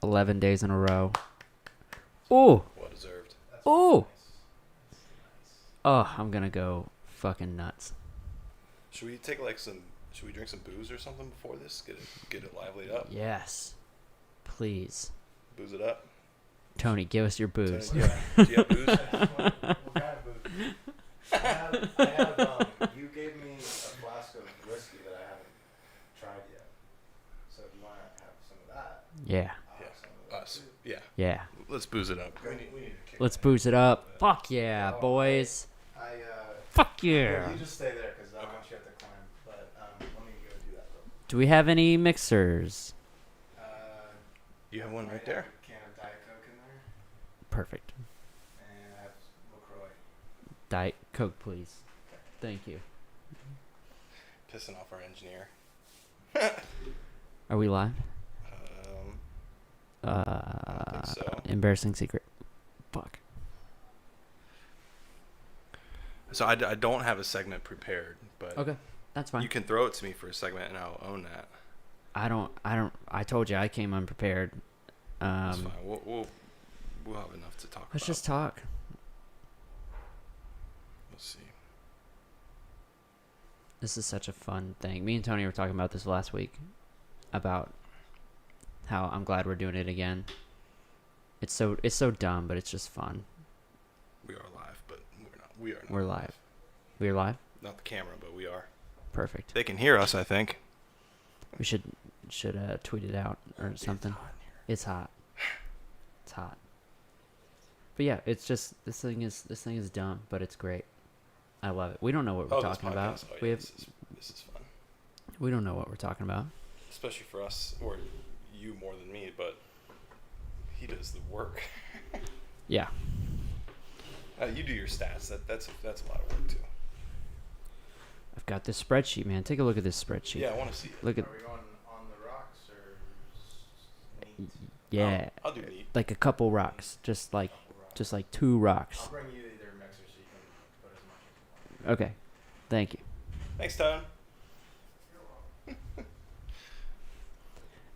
11 days in a row. Ooh. Well deserved. Ooh. Oh, I'm gonna go fucking nuts. Should we take should we drink some booze or something before this? Get it lively up. Yes. Please. Booze it up. Tony, give us your booze. Tony, do you have booze? What kind of booze? I have you gave me a flask of whiskey that I haven't tried yet. So if you want to have some of that, Yeah. I'll have some of that Us. too. Yeah. Yeah. Let's booze it up. We need to kick Let's it. booze it up. Fuck yeah, boys. Fuck yeah. Well, you just stay there because I want you to have to climb. But let me go do that real quick. Do we have any mixers? You have one I right have there. a can of Diet Coke in there, Perfect. and I have LaCroix. Diet Coke, please. Thank you. Pissing off our engineer. Are we live? I don't think so. Embarrassing secret. Fuck. So I don't have a segment prepared, but Okay, that's fine. you can throw it to me for a segment and I'll own that. I told you I came unprepared. That's fine. We'll have enough to talk Let's about. just talk. Let's see. This is such a fun thing. Me and Tony were talking about this last week about how I'm glad we're doing it again. It's so dumb, but it's just fun. We are live, but we're not. We are not. We're live. We're live? Not the camera, but we are. Perfect. They can hear us, I think. We should tweet it out or something. It's hot. It's hot. But yeah, it's just this thing is dumb, but it's great. I love it. We don't know what we're talking about. Oh, yeah, We have this is fun, we don't know what we're talking about. especially for us, or you more than me, but he does the work. Yeah. You do your stats. That's a lot of work too. I've got this spreadsheet, man. Take a look at this spreadsheet. Yeah, I want to see it. Look at Are we going on the rocks or neat? yeah, I'll do neat. like a couple rocks, just like 2 rocks. I'll bring you either mixer so you can put as much as you want. Okay. Thank you. Thanks, Tone.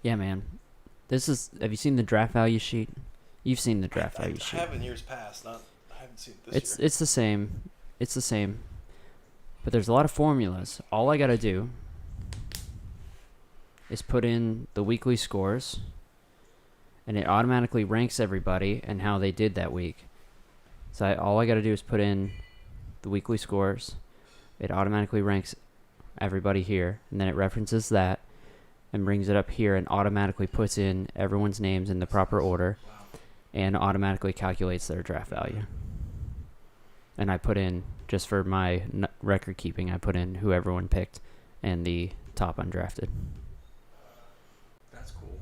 Yeah, man. Have you seen the draft value sheet? You've seen the draft value I sheet. have in years past. I haven't seen it this year. It's the same. It's the same. But there's a lot of formulas. All I got to do is put in the weekly scores, and it automatically ranks everybody and how they did that week. So all I got to do is put in the weekly scores. It automatically ranks everybody here, and then it references that and brings it up here and automatically puts in everyone's names in the proper order and automatically calculates their draft value. And I put in, just for my record keeping, I put in who everyone picked and the top undrafted. That's cool.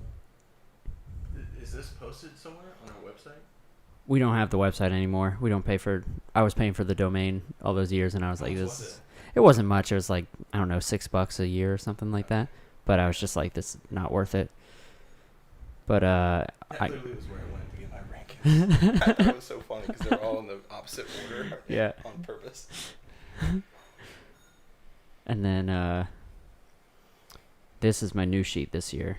Is this posted somewhere on our website? We don't have the website anymore. We don't pay for. I was paying for the domain all those years, and I was like, How much "This." was It wasn't much. It was like, I don't know, $6 a year or something like that. But I was just like, "This is not worth it." But That literally was where I went to get my rankings. I thought it was so funny because they're all in the opposite order. Yeah. On purpose. And then this is my new sheet this year.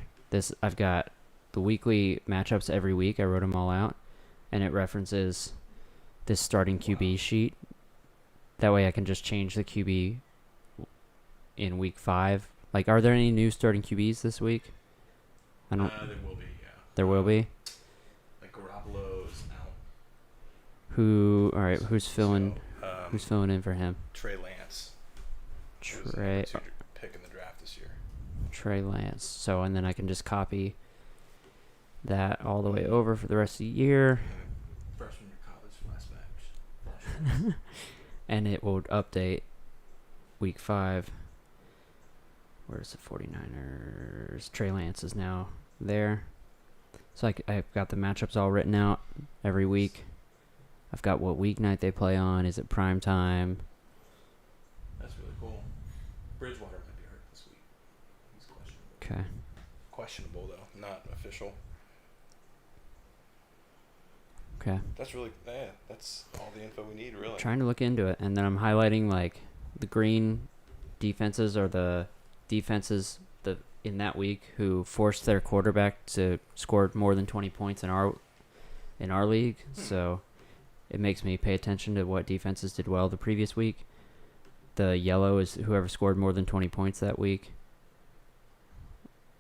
I've got the weekly matchups every week. I wrote them all out, and it references this starting QB sheet. That way I can just change the QB in week 5. Like, are there any new starting QBs this week? I don't. There will be, yeah. There will be. Like Garoppolo's out. All right, who's filling? So, Who's filling in for him? Trey Lance. He was the Trey. number 2 pick in the draft this year. Trey Lance. So, and then I can just copy that all the way over for the rest of the year. Freshman year college flashbacks. And it will update week 5. Where's the 49ers? Trey Lance is now there. So I've got the matchups all written out every week. I've got what weeknight they play on. Is it prime time? That's really cool. Bridgewater might be hurt this week. He's questionable. Okay. Questionable, though. Not official. Okay. That's really, that's all the info we need, really. Trying to look into it. And then I'm highlighting, like, the green defenses are the defenses in that week who forced their quarterback to score more than 20 points in our league. So it makes me pay attention to what defenses did well the previous week. The yellow is whoever scored more than 20 points that week.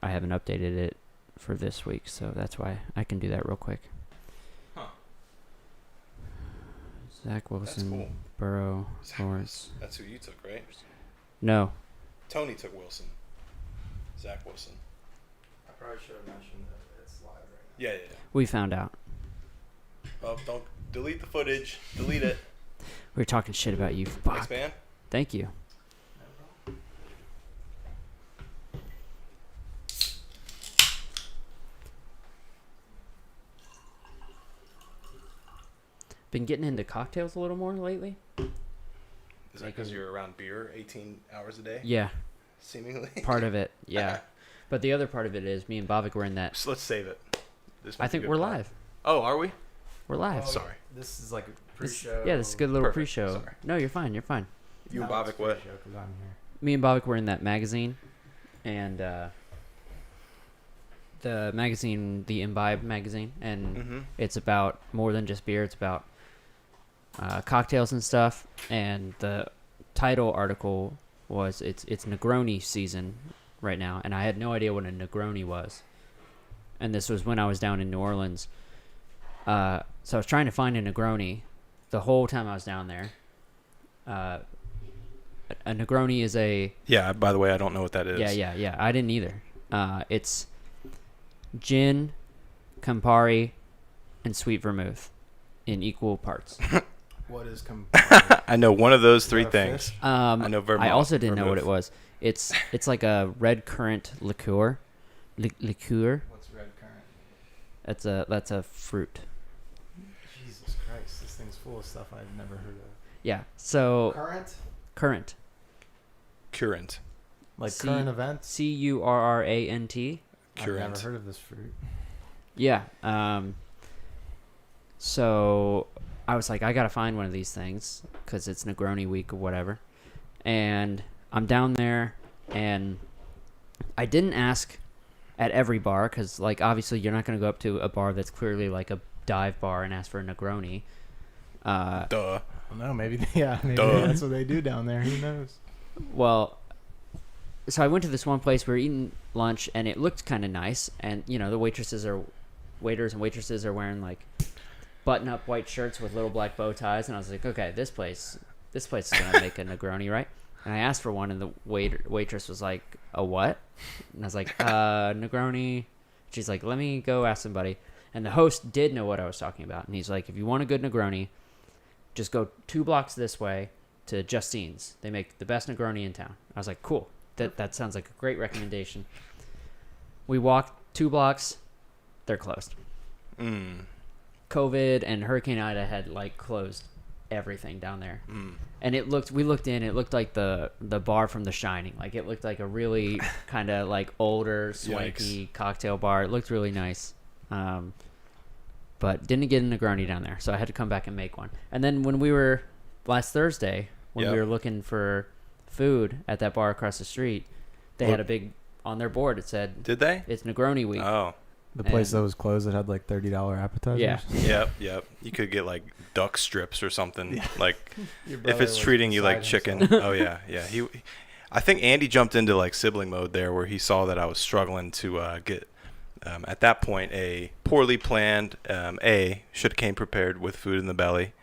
I haven't updated it for this week, so that's why I can do that real quick. Huh. Zach Wilson, cool. Burrow, Lawrence. That's who you took, right? No. Tony took Wilson. Zach Wilson. I probably should have mentioned that it's live right now. Yeah. We found out. Oh, don't delete the footage. Delete it. We were talking shit about you. Thanks, Fuck. man. Thank you. Been getting into cocktails a little more lately. Is that because you're around beer 18 hours a day? Yeah, Seemingly. part of it. Yeah, but the other part of it is me and Bavik were in that. So let's save it. This I might be think good we're part. live. Oh, are we? We're live. Oh, Sorry. This is like a This- pre-show. yeah, this is a good little Perfect. pre-show. Sorry. No, you're fine. You're fine. You and No, it's Bavik what? pre-show 'cause I'm here. Me and Bavik were in that magazine, and the magazine, the Imbibe magazine, and Mm-hmm. it's about more than just beer. It's about cocktails and stuff. And the title article was it's Negroni season right now, and I had no idea what a Negroni was. And this was when I was down in New Orleans. So I was trying to find a Negroni the whole time I was down there. A Negroni is a Yeah, by the way, I don't know what that is. yeah. I didn't either. It's gin, Campari, and sweet vermouth in equal parts. What is I know one of those three Is that a things. fish? I know Vermont. I also didn't know what it vermouth. was. It's like a red currant liqueur. Liqueur. What's red currant? That's a fruit. Jesus Christ, this thing's full of stuff I've never heard of. Yeah. So Current? currant. Current. Like C- current events? Currant. I've Current. never heard of this fruit. Yeah. So I was like, I gotta find one of these things because it's Negroni week or whatever. And I'm down there, and I didn't ask at every bar because, like, obviously you're not gonna go up to a bar that's clearly like a dive bar and ask for a Negroni. Duh. Well, no, maybe maybe Duh. that's what they do down there. Who knows? Well, so I went to this one place. We were eating lunch, and it looked kind of nice. And the waiters and waitresses are wearing like button-up white shirts with little black bow ties. And I was like, okay, this place is gonna make a Negroni, right? And I asked for one, and the waitress was like, a what? And I was like, Negroni. She's like, let me go ask somebody. And the host did know what I was talking about, and he's like, if you want a good Negroni, just go 2 blocks this way to Justine's. They make the best Negroni in town. I was like, cool. That sounds like a great recommendation. We walked 2 blocks. They're closed. COVID and Hurricane Ida had like closed everything down there. And we looked in, it looked like the bar from The Shining. Like it looked like a really kind of like older, swanky cocktail bar. It looked really nice. But didn't get a Negroni down there, so I had to come back and make one. And then when we were last Thursday, when we were looking for food at that bar across the street, they had a big on their board. It said, Did they? "It's Negroni week." Oh. The place And- that was closed that had like $30 appetizers. Yeah. Yep. You could get like duck strips or something. Like Your if brother it's was treating you like beside chicken. himself. Oh yeah. I think Andy jumped into like sibling mode there, where he saw that I was struggling to get. At that point, a poorly planned A should have came prepared with food in the belly,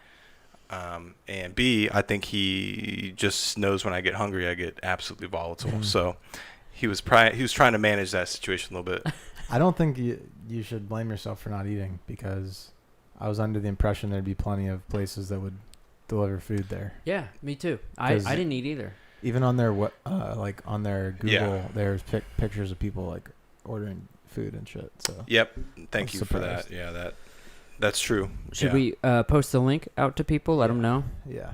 and B, I think he just knows when I get hungry, I get absolutely volatile. So he was trying to manage that situation a little bit. I don't think you should blame yourself for not eating, because I was under the impression there'd be plenty of places that would deliver food there. Yeah, me too. I 'Cause- didn't eat either. Even on their like on their Google, Yeah. there's pictures of people like ordering food and shit. So Yep. Thank I'm you for that. surprised. Yeah, that's true. Should Yeah. we post the link out to people? Let them know. yeah,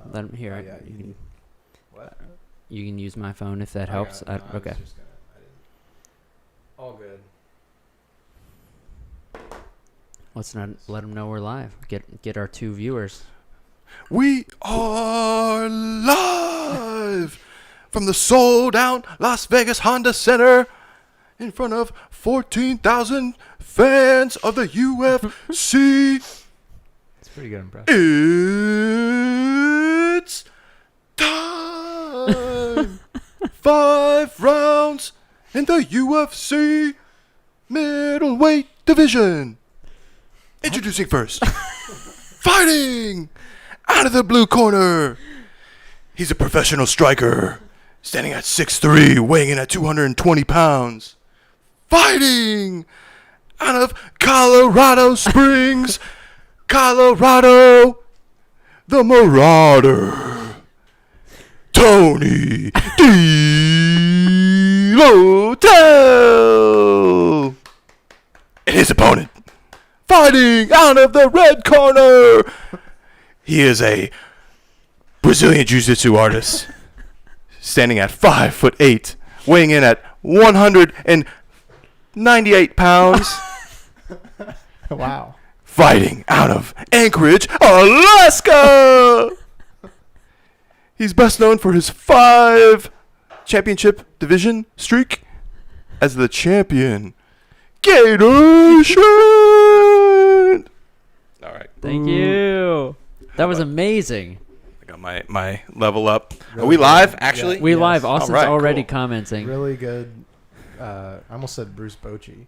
Let them hear oh, it. yeah, you can. What? You can use my phone if that helps. Okay. All good. Let's not let them know we're live. Get our 2 viewers. We are live from the sold out Las Vegas Honda Center in front of 14,000 fans of the UFC. It's pretty good impression. It's time. 5 rounds in the UFC middleweight division. Introducing first, fighting out of the blue corner. He's a professional striker, standing at 6'3", weighing in at 220 pounds. Fighting out of Colorado Springs, Colorado, the Marauder, Tony D'Lotel. And his opponent, fighting out of the red corner, he is a Brazilian Jiu-Jitsu artist, standing at 5'8", weighing in at 198 pounds. Wow. Fighting out of Anchorage, Alaska. He's best known for his 5 championship division streak as the champion, Gator Shirt. All right. Thank you. That was amazing. I got my level up. Really Are we good. live, actually? Yeah. We Yes. live. Austin's All right, already cool. commenting. Really good. I almost said Bruce Bochy.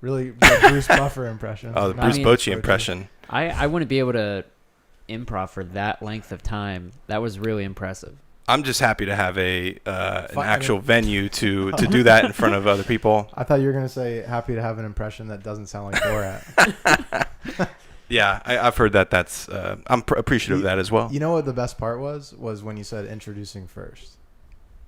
Really good Bruce Buffer impression. Oh, the Not Bruce mean- Bochy impression. I wouldn't be able to improv for that length of time. That was really impressive. I'm just happy to have an Fi- actual venue to do that in front of other people. I thought you were gonna say happy to have an impression that doesn't sound like Borat. Yeah, I've heard that. That's I'm appreciative of that as well. You know what the best part was when you said introducing first.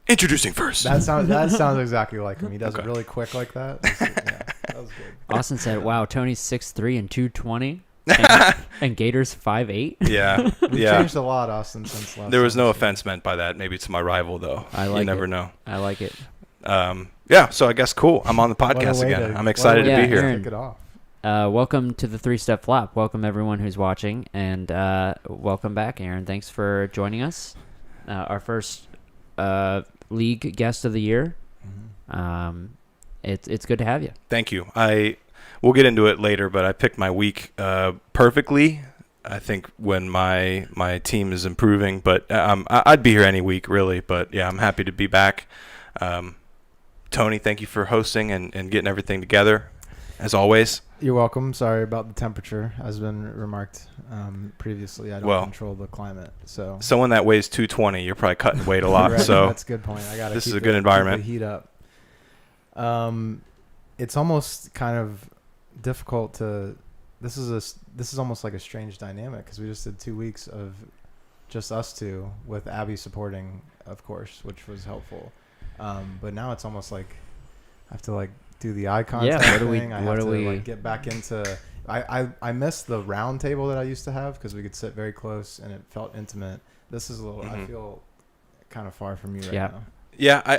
Introducing first. That sounds exactly like him. He does Okay. it really quick like that. Yeah, that was good. Austin said, "Wow, Tony's 6'3" and 220, and Gator's 5'8". Yeah, We've yeah. changed a lot, Austin, since last. There was no time. offense meant by that. Maybe it's my rival, though. I You like never it. know. I like it. Yeah, so I guess cool. I'm on the What a podcast way again. I'm what a excited way to to be be here. Aaron. Kick it off. Welcome to the 3-Step Flap. Welcome everyone who's watching, and welcome back, Aaron. Thanks for joining us. Our first league guest of the year. It's good to have you. Thank you. We'll get into it later, but I picked my week perfectly. I think when my team is improving, but I'd be here any week, really. But yeah, I'm happy to be back. Tony, thank you for hosting and getting everything together, as always. You're welcome. Sorry about the temperature, as been remarked previously. I don't Well, control the climate, so. Someone that weighs 220, you're probably cutting weight a lot. Right, So that's a good point. I got this is a good environment. Heat up. It's almost kind of difficult to. This is almost like a strange dynamic because we just did 2 weeks of just us two with Abby supporting, of course, which was helpful. But now it's almost like I have to like do the eye contact what do we- thing. I what have do to we- like get back into. I miss the round table that I used to have because we could sit very close and it felt intimate. This is a little. I Mhm. feel kind of far from you right Yeah. now. Yeah,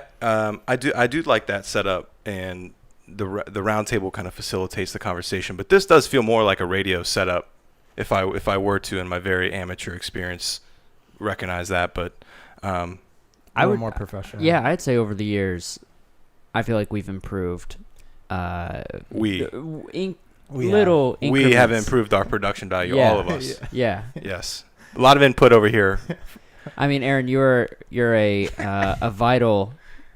I do like that setup, and the round table kind of facilitates the conversation. But this does feel more like a radio setup, if I were to, in my very amateur experience, recognize that. But A I little would more professional. Yeah, I'd say over the years, I feel like we've improved. We Little have increments. improved our production value, Yeah. all of us. Yeah, Yes, a lot of input over here. I mean, Aaron, you're a vital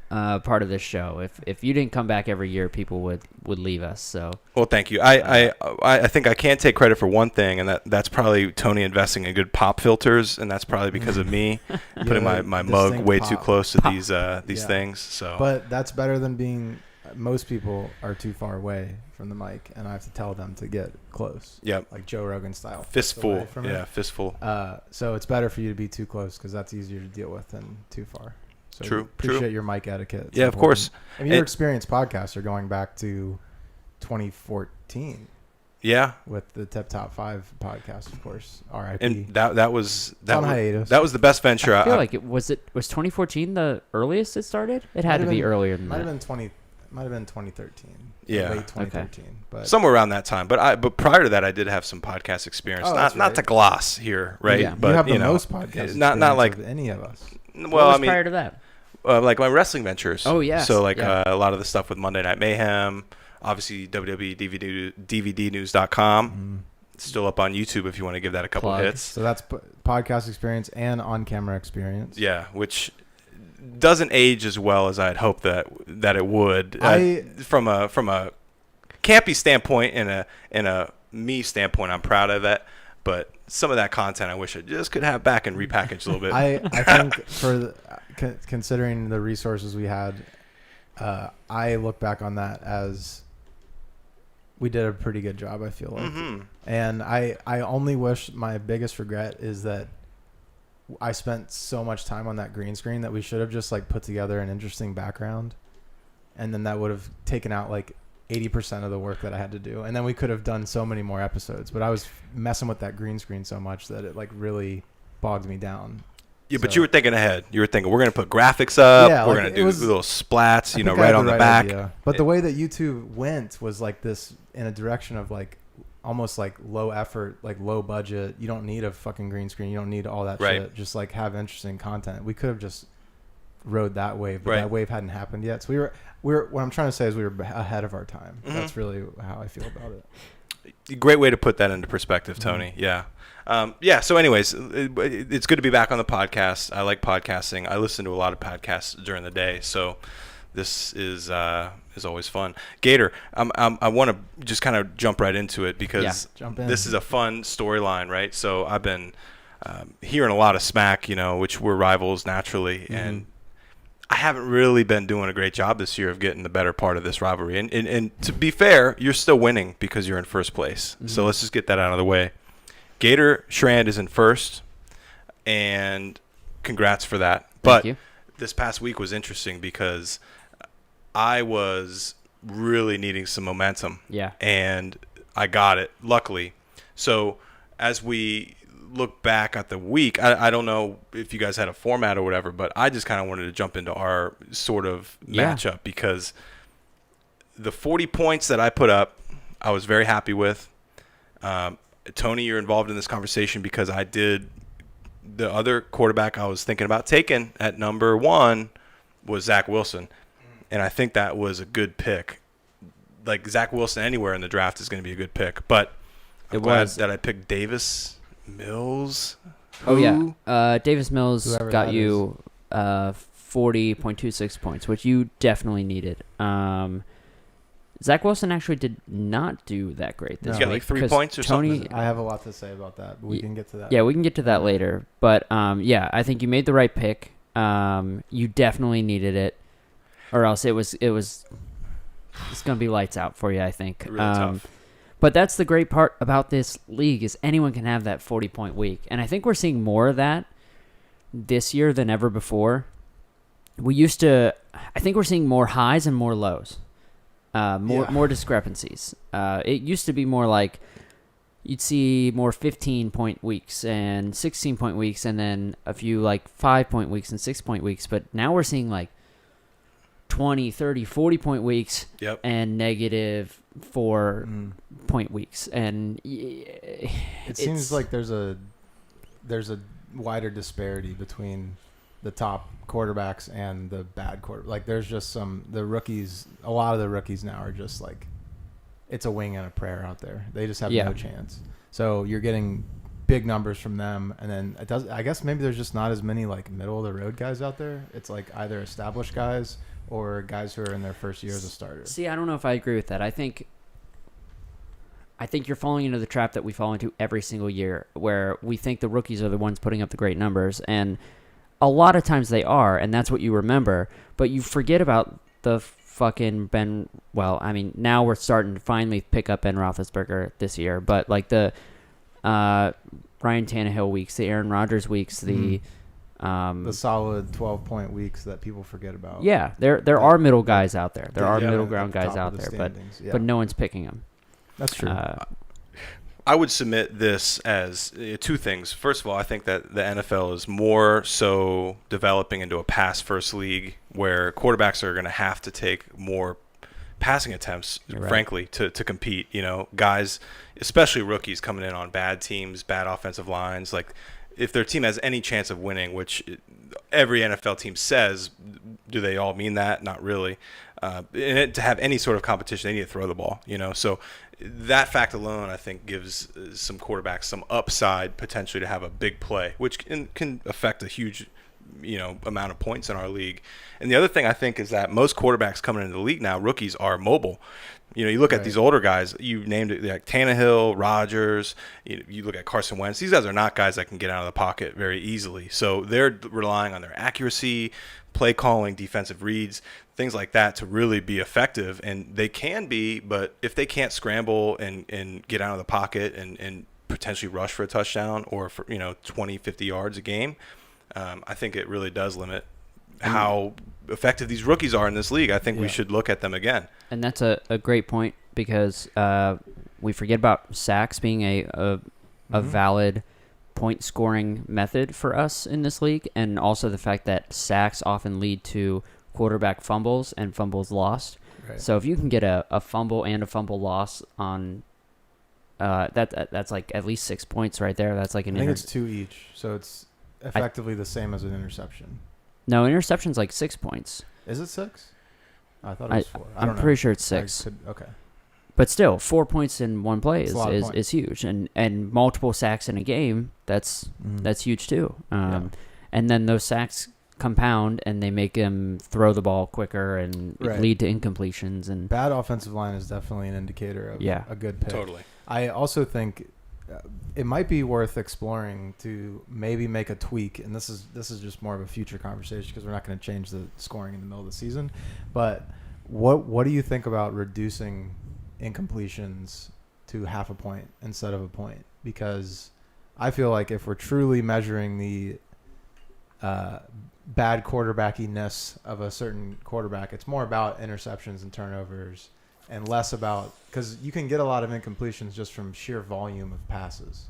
part of this show. If you didn't come back every year, people would leave us. So Well, thank you. I think I can't take credit for one thing, and that's probably Tony investing in good pop filters, and that's probably because of me putting my mug distinct way too pop. close to Pop. these Yeah. things. So But that's better than being. Most people are too far away from the mic, and I have to tell them to get close, yep, like Joe Rogan style. fistful. away from it. Yeah, fistful. So it's better for you to be too close because that's easier to deal with than too far. So True, Appreciate true. your mic etiquette. It's Yeah, of important. course. I mean, your And- experienced podcasts are going back to 2014 Yeah, with the Tip Top 5 podcast, of course. R.I.P. and that was It's on hiatus. that was the best venture. I feel like was 2014 the earliest it started? It had Might to have be been- earlier than might have that. been 2013. Yeah. Late 2013. But somewhere around that time. But prior to that, I did have some podcast experience. Oh, not that's not right. to gloss here, right? Yeah. But you have the know, most podcasts not like of any of us. What well, was I mean, prior to that? like my wrestling ventures. Oh, yes. So like Yeah. a lot of the stuff with Monday Night Mayhem, obviously WWE DVDnews.com. Still up on YouTube if you want to give that a couple Plug. hits. So that's podcast experience and on-camera experience. Yeah, which doesn't age as well as I'd hoped that it would. From a campy standpoint and a me standpoint, I'm proud of that. But some of that content I wish I just could have back and repackaged a little bit. I think considering the resources we had, I look back on that as we did a pretty good job, I feel like. Mm-hmm. And I only wish, my biggest regret is that I spent so much time on that green screen that we should have just like put together an interesting background, and then that would have taken out like 80% of the work that I had to do, and then we could have done so many more episodes. But I was messing with that green screen so much that it like really bogged me down. Yeah, but you were thinking ahead. You were thinking we're going to put graphics up. Yeah, we're like, going to it do was- little splats, I you know, think I right had on the right back. idea. But the way that YouTube went was like this, in a direction of like almost like low effort, like low budget. You don't need a fucking green screen. You don't need all that Right. shit. Just like have interesting content. We could have just rode that wave, but Right. that wave hadn't happened yet. So we were. What I'm trying to say is we were ahead of our time. Mhm. That's really how I feel about it. Great way to put that into perspective, Tony. Mm-hmm. Yeah. Yeah. So anyways, it's good to be back on the podcast. I like podcasting. I listen to a lot of podcasts during the day. So this is always fun. Gator, I want to just kind of jump right into it because Jump in. this is a fun storyline, right? So I've been hearing a lot of smack, you know, which we're rivals naturally. And I haven't really been doing a great job this year of getting the better part of this rivalry. And to be fair, you're still winning because you're in first place. So let's just get that out of the way. Gator Schrand is in first, and congrats for that. Thank you. This past week was interesting because I was really needing some momentum. Yeah. And I got it, luckily. So as we look back at the week, I don't know if you guys had a format or whatever, but I just kind of wanted to jump into our sort of matchup because the 40 points that I put up, I was very happy with. Tony, you're involved in this conversation because I did the other quarterback I was thinking about taking at number 1 was Zach Wilson. And I think that was a good pick. Like Zach Wilson anywhere in the draft is going to be a good pick. But I'm glad that I picked Davis Mills. Oh, yeah. Davis Mills Whoever got that you 40.26 points, which you definitely needed. Zach Wilson actually did not do that great this No. He week. got like 3 'cause points or Tony, something. I have a lot to say about that, but we can get to that. Yeah, we can get to that later. But, yeah, I think you made the right pick. You definitely needed it. Or else it's going to be lights out for you, I think. Really tough. But that's the great part about this league is anyone can have that 40-point week. And I think we're seeing more of that this year than ever before. I think we're seeing more highs and more lows. More discrepancies. It used to be more like you'd see more 15-point weeks and 16-point weeks and then a few like 5-point weeks and 6-point weeks. But now we're seeing like 20, 30, 40-point weeks Yep. and negative 4-point weeks. And It seems like there's a wider disparity between the top quarterbacks and the bad quarter. Like there's just the rookies. A lot of the rookies now are just like, it's a wing and a prayer out there. They just have no chance. So you're getting big numbers from them, and then I guess maybe there's just not as many like middle of the road guys out there. It's like either established guys or guys who are in their first year as a starter. See, I don't know if I agree with that. I think you're falling into the trap that we fall into every single year where we think the rookies are the ones putting up the great numbers, and a lot of times they are, and that's what you remember, but you forget about the fucking now we're starting to finally pick up Ben Roethlisberger this year, but like the Ryan Tannehill weeks, the Aaron Rodgers weeks, the solid 12-point weeks that people forget about. Yeah, there are middle guys out there. There are Yeah, middle at ground the guys top out of the there, but standings, yeah. but no one's picking them. That's true. I would submit this as 2 things. First of all, I think that the NFL is more so developing into a pass-first league where quarterbacks are going to have to take more passing attempts, Right. frankly, to compete. You know, guys, especially rookies coming in on bad teams, bad offensive lines. Like if their team has any chance of winning, which every NFL team says, do they all mean that? Not really. To have any sort of competition, they need to throw the ball, So that fact alone, I think, gives some quarterbacks some upside potentially to have a big play, which can affect a huge, amount of points in our league. And the other thing I think is that most quarterbacks coming into the league now, rookies, are mobile. You look at these older guys, you named it, like Tannehill, Rodgers, you look at Carson Wentz. These guys are not guys that can get out of the pocket very easily. So they're relying on their accuracy, play calling, defensive reads, things like that to really be effective. And they can be, but if they can't scramble and get out of the pocket and potentially rush for a touchdown or for, 20, 50 yards a game, I think it really does limit how effective these rookies are in this league. I think we should look at them again. And that's a great point because we forget about sacks being a valid point scoring method for us in this league, and also the fact that sacks often lead to quarterback fumbles and fumbles lost. Right. So if you can get a fumble and a fumble loss on that's like at least 6 points right there. That's like I think it's 2 each, so it's effectively the same as an interception. No, interception's like 6 points. Is it 6? I thought it was 4. I'm pretty sure it's 6. Okay. But still, 4 points in one play is huge, and multiple sacks in a game, that's huge too. And then those sacks compound and they make them throw the ball quicker and lead to incompletions. And bad offensive line is definitely an indicator of a good pick. Totally. I also think it might be worth exploring to maybe make a tweak, and this is just more of a future conversation because we're not going to change the scoring in the middle of the season. But what do you think about reducing incompletions to half a point instead of a point? Because I feel like if we're truly measuring the bad quarterbackiness of a certain quarterback, it's more about interceptions and turnovers and less about, because you can get a lot of incompletions just from sheer volume of passes.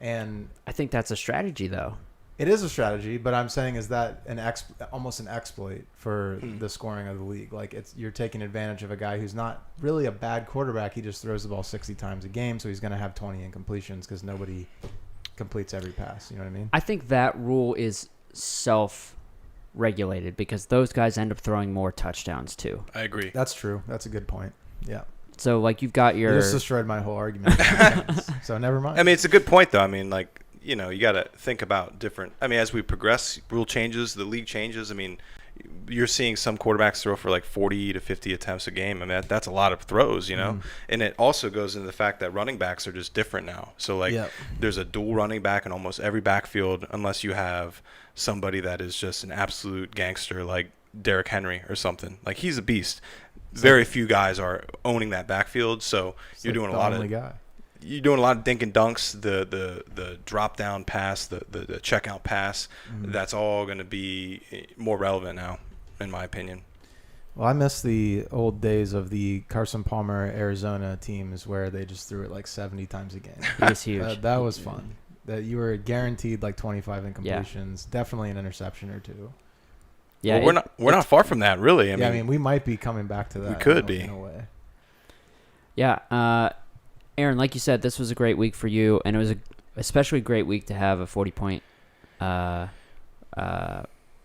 And I think that's a strategy, though. It is a strategy, but I'm saying is that almost an exploit for the scoring of the league. Like you're taking advantage of a guy who's not really a bad quarterback. He just throws the ball 60 times a game, so he's going to have 20 incompletions because nobody completes every pass. You know what I mean? I think that rule is self-regulated because those guys end up throwing more touchdowns too. I agree. That's true. That's a good point. Yeah. So like you've got your... You just destroyed my whole argument. So never mind. I mean, it's a good point though. I mean, like, you got to think about different. I mean, as we progress, rule changes, the league changes. I mean, you're seeing some quarterbacks throw for like 40 to 50 attempts a game. I mean, that's a lot of throws, And it also goes into the fact that running backs are just different now. So, like, there's a dual running back in almost every backfield unless you have somebody that is just an absolute gangster like Derrick Henry or something. Like, he's a beast. Very few guys are owning that backfield, so you're doing a lot of dink and dunks, the drop down pass, the checkout pass. That's all going to be more relevant now, in my opinion. Well, I miss the old days of the Carson Palmer Arizona teams where they just threw it like 70 times a game. It was huge. That was fun. That you were guaranteed like 25 incompletions, definitely an interception or two. Yeah, well, we're not far from that, really. I mean, we might be coming back to that. We could be. In a way. Yeah, Aaron, like you said, this was a great week for you, and it was especially great week to have a 40-point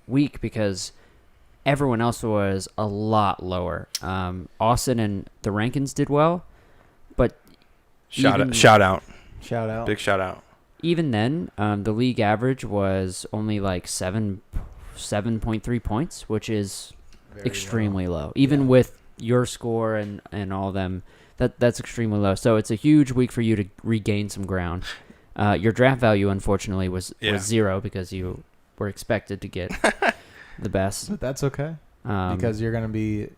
week because everyone else was a lot lower. Austin and the Rankins did well, but shout out, big shout out. Even then, the league average was only like 7.3 points, which is very extremely low. Even with your score and all them, that's extremely low. So it's a huge week for you to regain some ground. Your draft value, unfortunately, was 0 because you were expected to get the best. But that's okay because you're going to be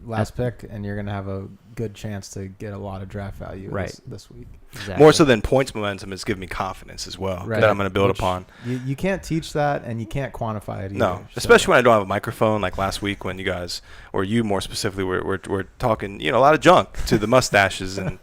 last pick and you're going to have a good chance to get a lot of draft value this week. Exactly. More so than points momentum, it's giving me confidence as well that I'm going to build upon. You can't teach that and you can't quantify it either. No, especially when I don't have a microphone like last week when you guys, or you more specifically, were talking a lot of junk to the mustaches and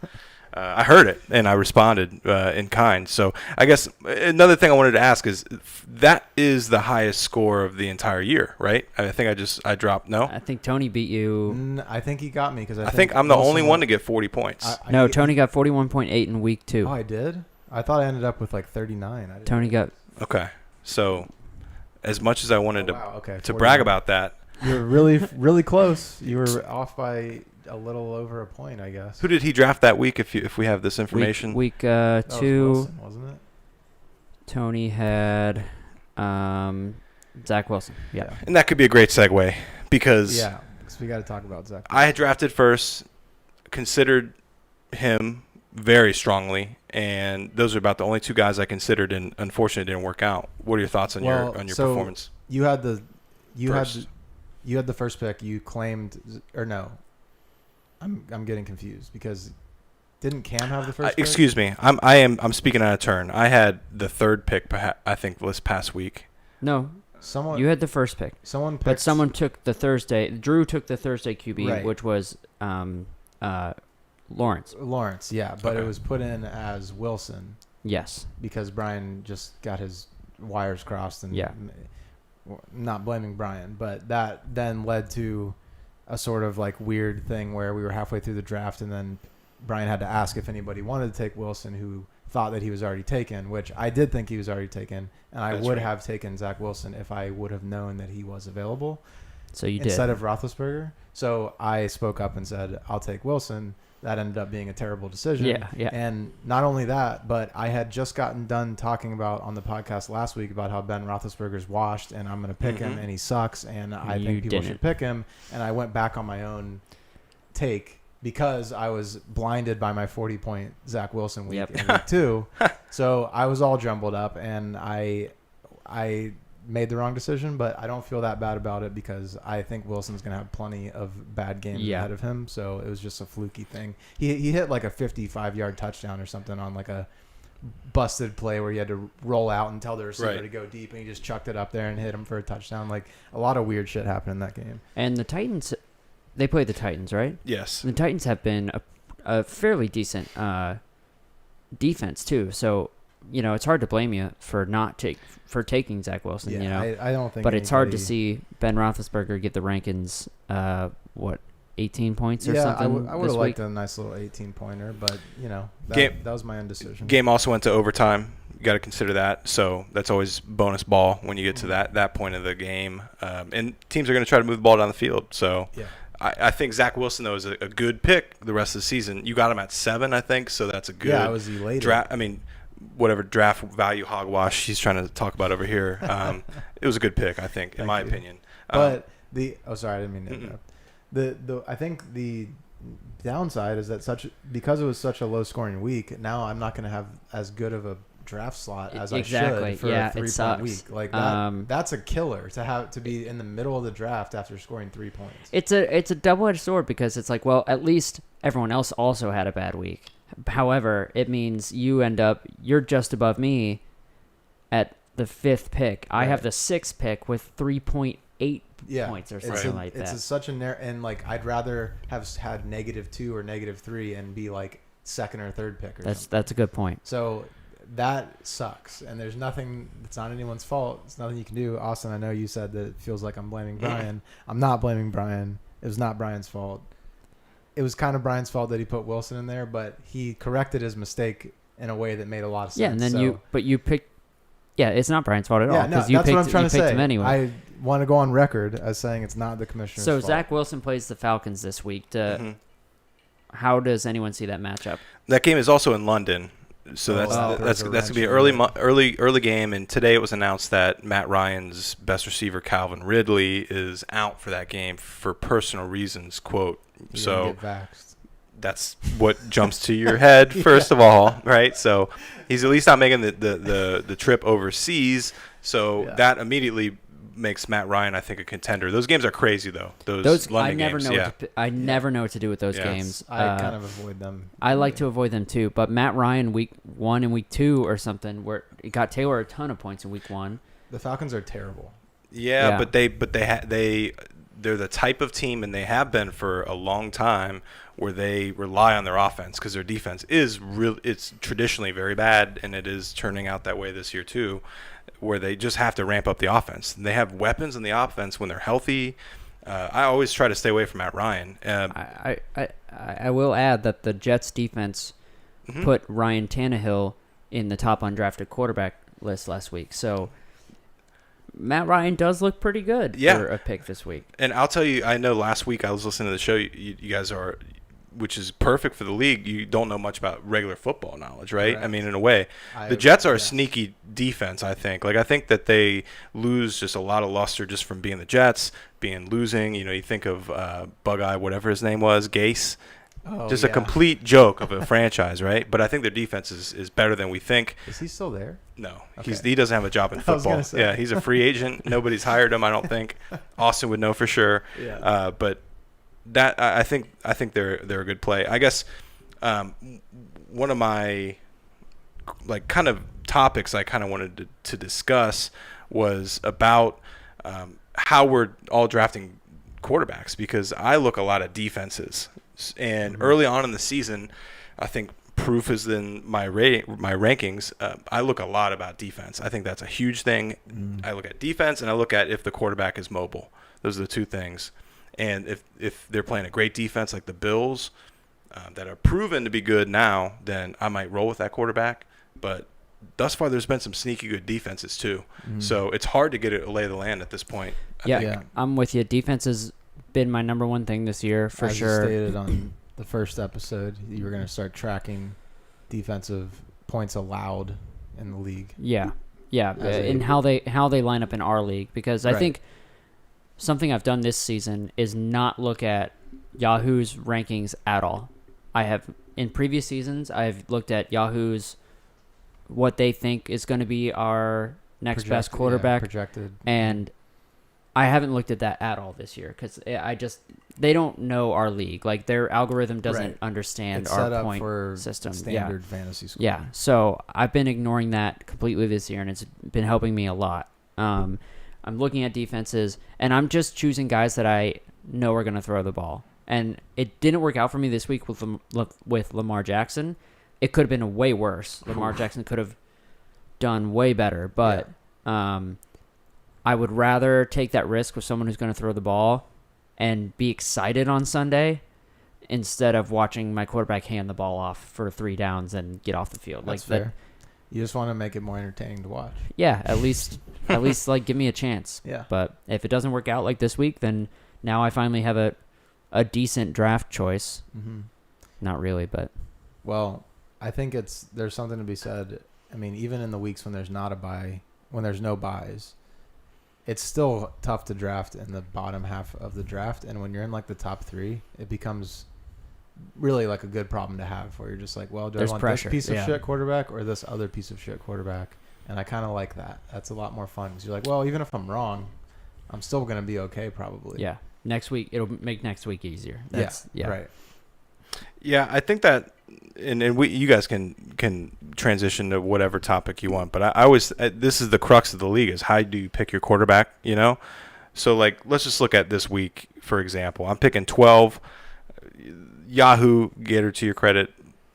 I heard it and I responded in kind. So I guess another thing I wanted to ask is that is the highest score of the entire year, right? I think I dropped. No, I think Tony beat you. I think he got me because I think I'm the only one to get 40 points. No, Tony got 41.8 in week 2. Oh, I did? I thought I ended up with like 39. I didn't Tony got Okay. So, as much as I wanted okay, to brag 49. about that, You were really, really close. You were off by a little over a point, I guess. who did he draft that week? If we have this information, week That was 2. Wilson, wasn't it? Tony had Zach Wilson. Yeah. and that could be a great segue because Yeah, because we got to talk about Zach. I had drafted first, considered him very strongly, and those are about the only two guys I considered, and unfortunately it didn't work out. What are your thoughts on your so performance? You had the First. you had the first pick. You claimed, or no? I'm getting confused because didn't Cam have the first pick? Excuse me, I'm speaking out of turn. I had the third pick, I think, this past week. No, Someone you had the first pick. someone picked, But someone took the Thursday. Drew took the Thursday QB, Right. which was Lawrence. Lawrence, yeah, but Okay. it was put in as Wilson Yes. because Brian just got his wires crossed and Yeah. not blaming Brian, but that then led to a sort of like weird thing where we were halfway through the draft and then Brian had to ask if anybody wanted to take Wilson, who thought that he was already taken, which I did think he was already taken, and I That's would right. have taken Zach Wilson if I would have known that he was available So you instead did. of Roethlisberger. So I spoke up and said, I'll take Wilson. That ended up being a terrible decision. Yeah, yeah. And not only that, but I had just gotten done talking about on the podcast last week about how Ben Roethlisberger's washed and I'm going to pick him Mhm. and he sucks and I You think people didn't. should pick him. And I went back on my own take because I was blinded by my 40-point Zach Wilson week Yep. in week 2. So I was all jumbled up and I made the wrong decision, but I don't feel that bad about it because I think Wilson's going to have plenty of bad games Yeah. ahead of him. So it was just a fluky thing. He hit like a 55-yard touchdown or something on like a busted play where he had to roll out and tell the receiver Right. to go deep, and he just chucked it up there and hit him for a touchdown. Like a lot of weird shit happened in that game. And the Titans, they played the Titans, right? Yes. The Titans have been a fairly decent defense too. So it's hard to blame you for taking Zach Wilson. Yeah, I don't think. But it's hard to anybody- see Ben Roethlisberger get the Rankins, 18 points or Yeah, something I would have this liked week. a nice little 18-pointer, but Game- that was my indecision. Game also went to overtime. You got to consider that. So that's always bonus ball when you get to that point of the game. And teams are going to try to move the ball down the field. So Yeah. I think Zach Wilson, though, is a good pick the rest of the season. You got him at 7, I think, so that's a good Yeah, I was elated. draft. I mean, whatever draft value hogwash he's trying to talk about over here. It was a good pick, I think, in Thank my you. opinion. But sorry, I didn't mean to Mm-mm. interrupt. I think the downside is that because it was such a low scoring week, now I'm not going to have as good of a draft slot as Exactly. I should for Yeah, a it 3-point sucks. week. Like that's a killer to be in the middle of the draft after scoring 3 points. It's a double-edged sword because it's like, well, at least everyone else also had a bad week. However, it means you're just above me at the 5th pick. I have Right. the 6th pick with 3.8 Yeah, points or it's something like that. such a narrow, and like I'd rather have had -2 or -3 and be like second or third pick or something. That's a good point. So that sucks, and there's nothing. It's not anyone's fault. It's nothing you can do. Austin, I know you said that it feels like I'm blaming Brian. I'm not blaming Brian. It was not Brian's fault. It was kind of Brian's fault that he put Wilson in there, but he corrected his mistake in a way that made a lot of sense. Yeah, and then So, you picked. Yeah, it's not Brian's fault at all yeah, no, because that's you what I'm picked trying to say. him anyway. I want to go on record as saying it's not the commissioner's So fault. Zach Wilson plays the Falcons this week. Mhm. How does anyone see that matchup? That game is also in London. So Oh, that's wow. that's There's a that's gonna be an wrench in early game, and today it was announced that Matt Ryan's best receiver Calvin Ridley is out for that game for personal reasons. Quote. He So didn't get vaxxed. that's what jumps to your head first of all, right? So he's at least not making the trip overseas. So Yeah. that immediately makes Matt Ryan, I think, a contender. Those games are crazy though. Those I London never games, know. yeah. I never know what to do with those Yeah. games. I kind of avoid them. I like to avoid them too. But Matt Ryan, week 1 and week 2 or something, where it got Taylor a ton of points in week 1. The Falcons are terrible. Yeah, Yeah. but they're the type of team, and they have been for a long time, where they rely on their offense because their defense is it's traditionally very bad, and it is turning out that way this year too, where they just have to ramp up the offense. They have weapons in the offense when they're healthy. I always try to stay away from Matt Ryan. I will add that the Jets defense Mhm. put Ryan Tannehill in the top undrafted quarterback list last week. So Matt Ryan does look pretty good for a pick this week. And I'll tell you, I know last week I was listening to the show. You guys are, which is perfect for the league. You don't know much about regular football knowledge, right? Correct. I mean, in a way, the Jets are a sneaky defense. I think. Like I think that they lose just a lot of luster just from being the Jets, losing. You think of Bug-Eye, whatever his name was, Gase. Just a complete joke of a franchise, right? But I think their defense is better than we think. Is he still there? No, Okay. he doesn't have a job in football. Yeah, he's a free agent. Nobody's hired him, I don't think. Austin would know for sure. Yeah. But that I think they're a good play. I guess one of my kind of topics I kind of wanted to discuss was about how we're all drafting quarterbacks, because I look a lot at defenses. And early on in the season, I think proof is in my rankings. I look a lot about defense. I think that's a huge thing. I look at defense, and I look at if the quarterback is mobile. Those are the two things. And if they're playing a great defense like the Bills that are proven to be good now, then I might roll with that quarterback. But thus far, there's been some sneaky good defenses too. So it's hard to get a lay of the land at this point. I think. I'm with you. Defense has been my number one thing this year for As sure. you stated on the first episode, you were going to start tracking defensive points allowed in the league. Yeah, and how they line up in our league, because I think something I've done this season is not look at Yahoo's rankings at all. I have in previous seasons I've looked at Yahoo's what they think is going to be our next best quarterback, projected, and I haven't looked at that at all this year because they don't know our league. Like their algorithm doesn't understand it's our set up point for system. Standard fantasy score. Yeah, so I've been ignoring that completely this year, and it's been helping me a lot. I'm looking at defenses, and I'm just choosing guys that I know are going to throw the ball. And it didn't work out for me this week with Lamar Jackson. It could have been way worse. Lamar Jackson could have done way better, but I would rather take that risk with someone who's going to throw the ball and be excited on Sunday instead of watching my quarterback hand the ball off for 3 downs and get off the field. That's fair. You just want to make it more entertaining to watch. Yeah, at least give me a chance. Yeah. But if it doesn't work out like this week, then now I finally have a decent draft choice. Mm-hmm. Not really, but well, I think there's something to be said. I mean, even in the weeks when there's not a bye, when there's no buys, it's still tough to draft in the bottom half of the draft. And when you're in like the top 3, it becomes really like a good problem to have, where you're just like, well, do there's I want pressure. this piece of shit quarterback or this other piece of shit quarterback? And I kind of like that. That's a lot more fun because you're like, well, even if I'm wrong, I'm still going to be okay probably. Yeah. Next week, it'll make next week easier. Right. Yeah, I think that, and you guys can transition to whatever topic you want, but I always this is the crux of the league, is how do you pick your quarterback, So like, let's just look at this week, for example. I'm picking 12. Yahoo, Gator, to your credit,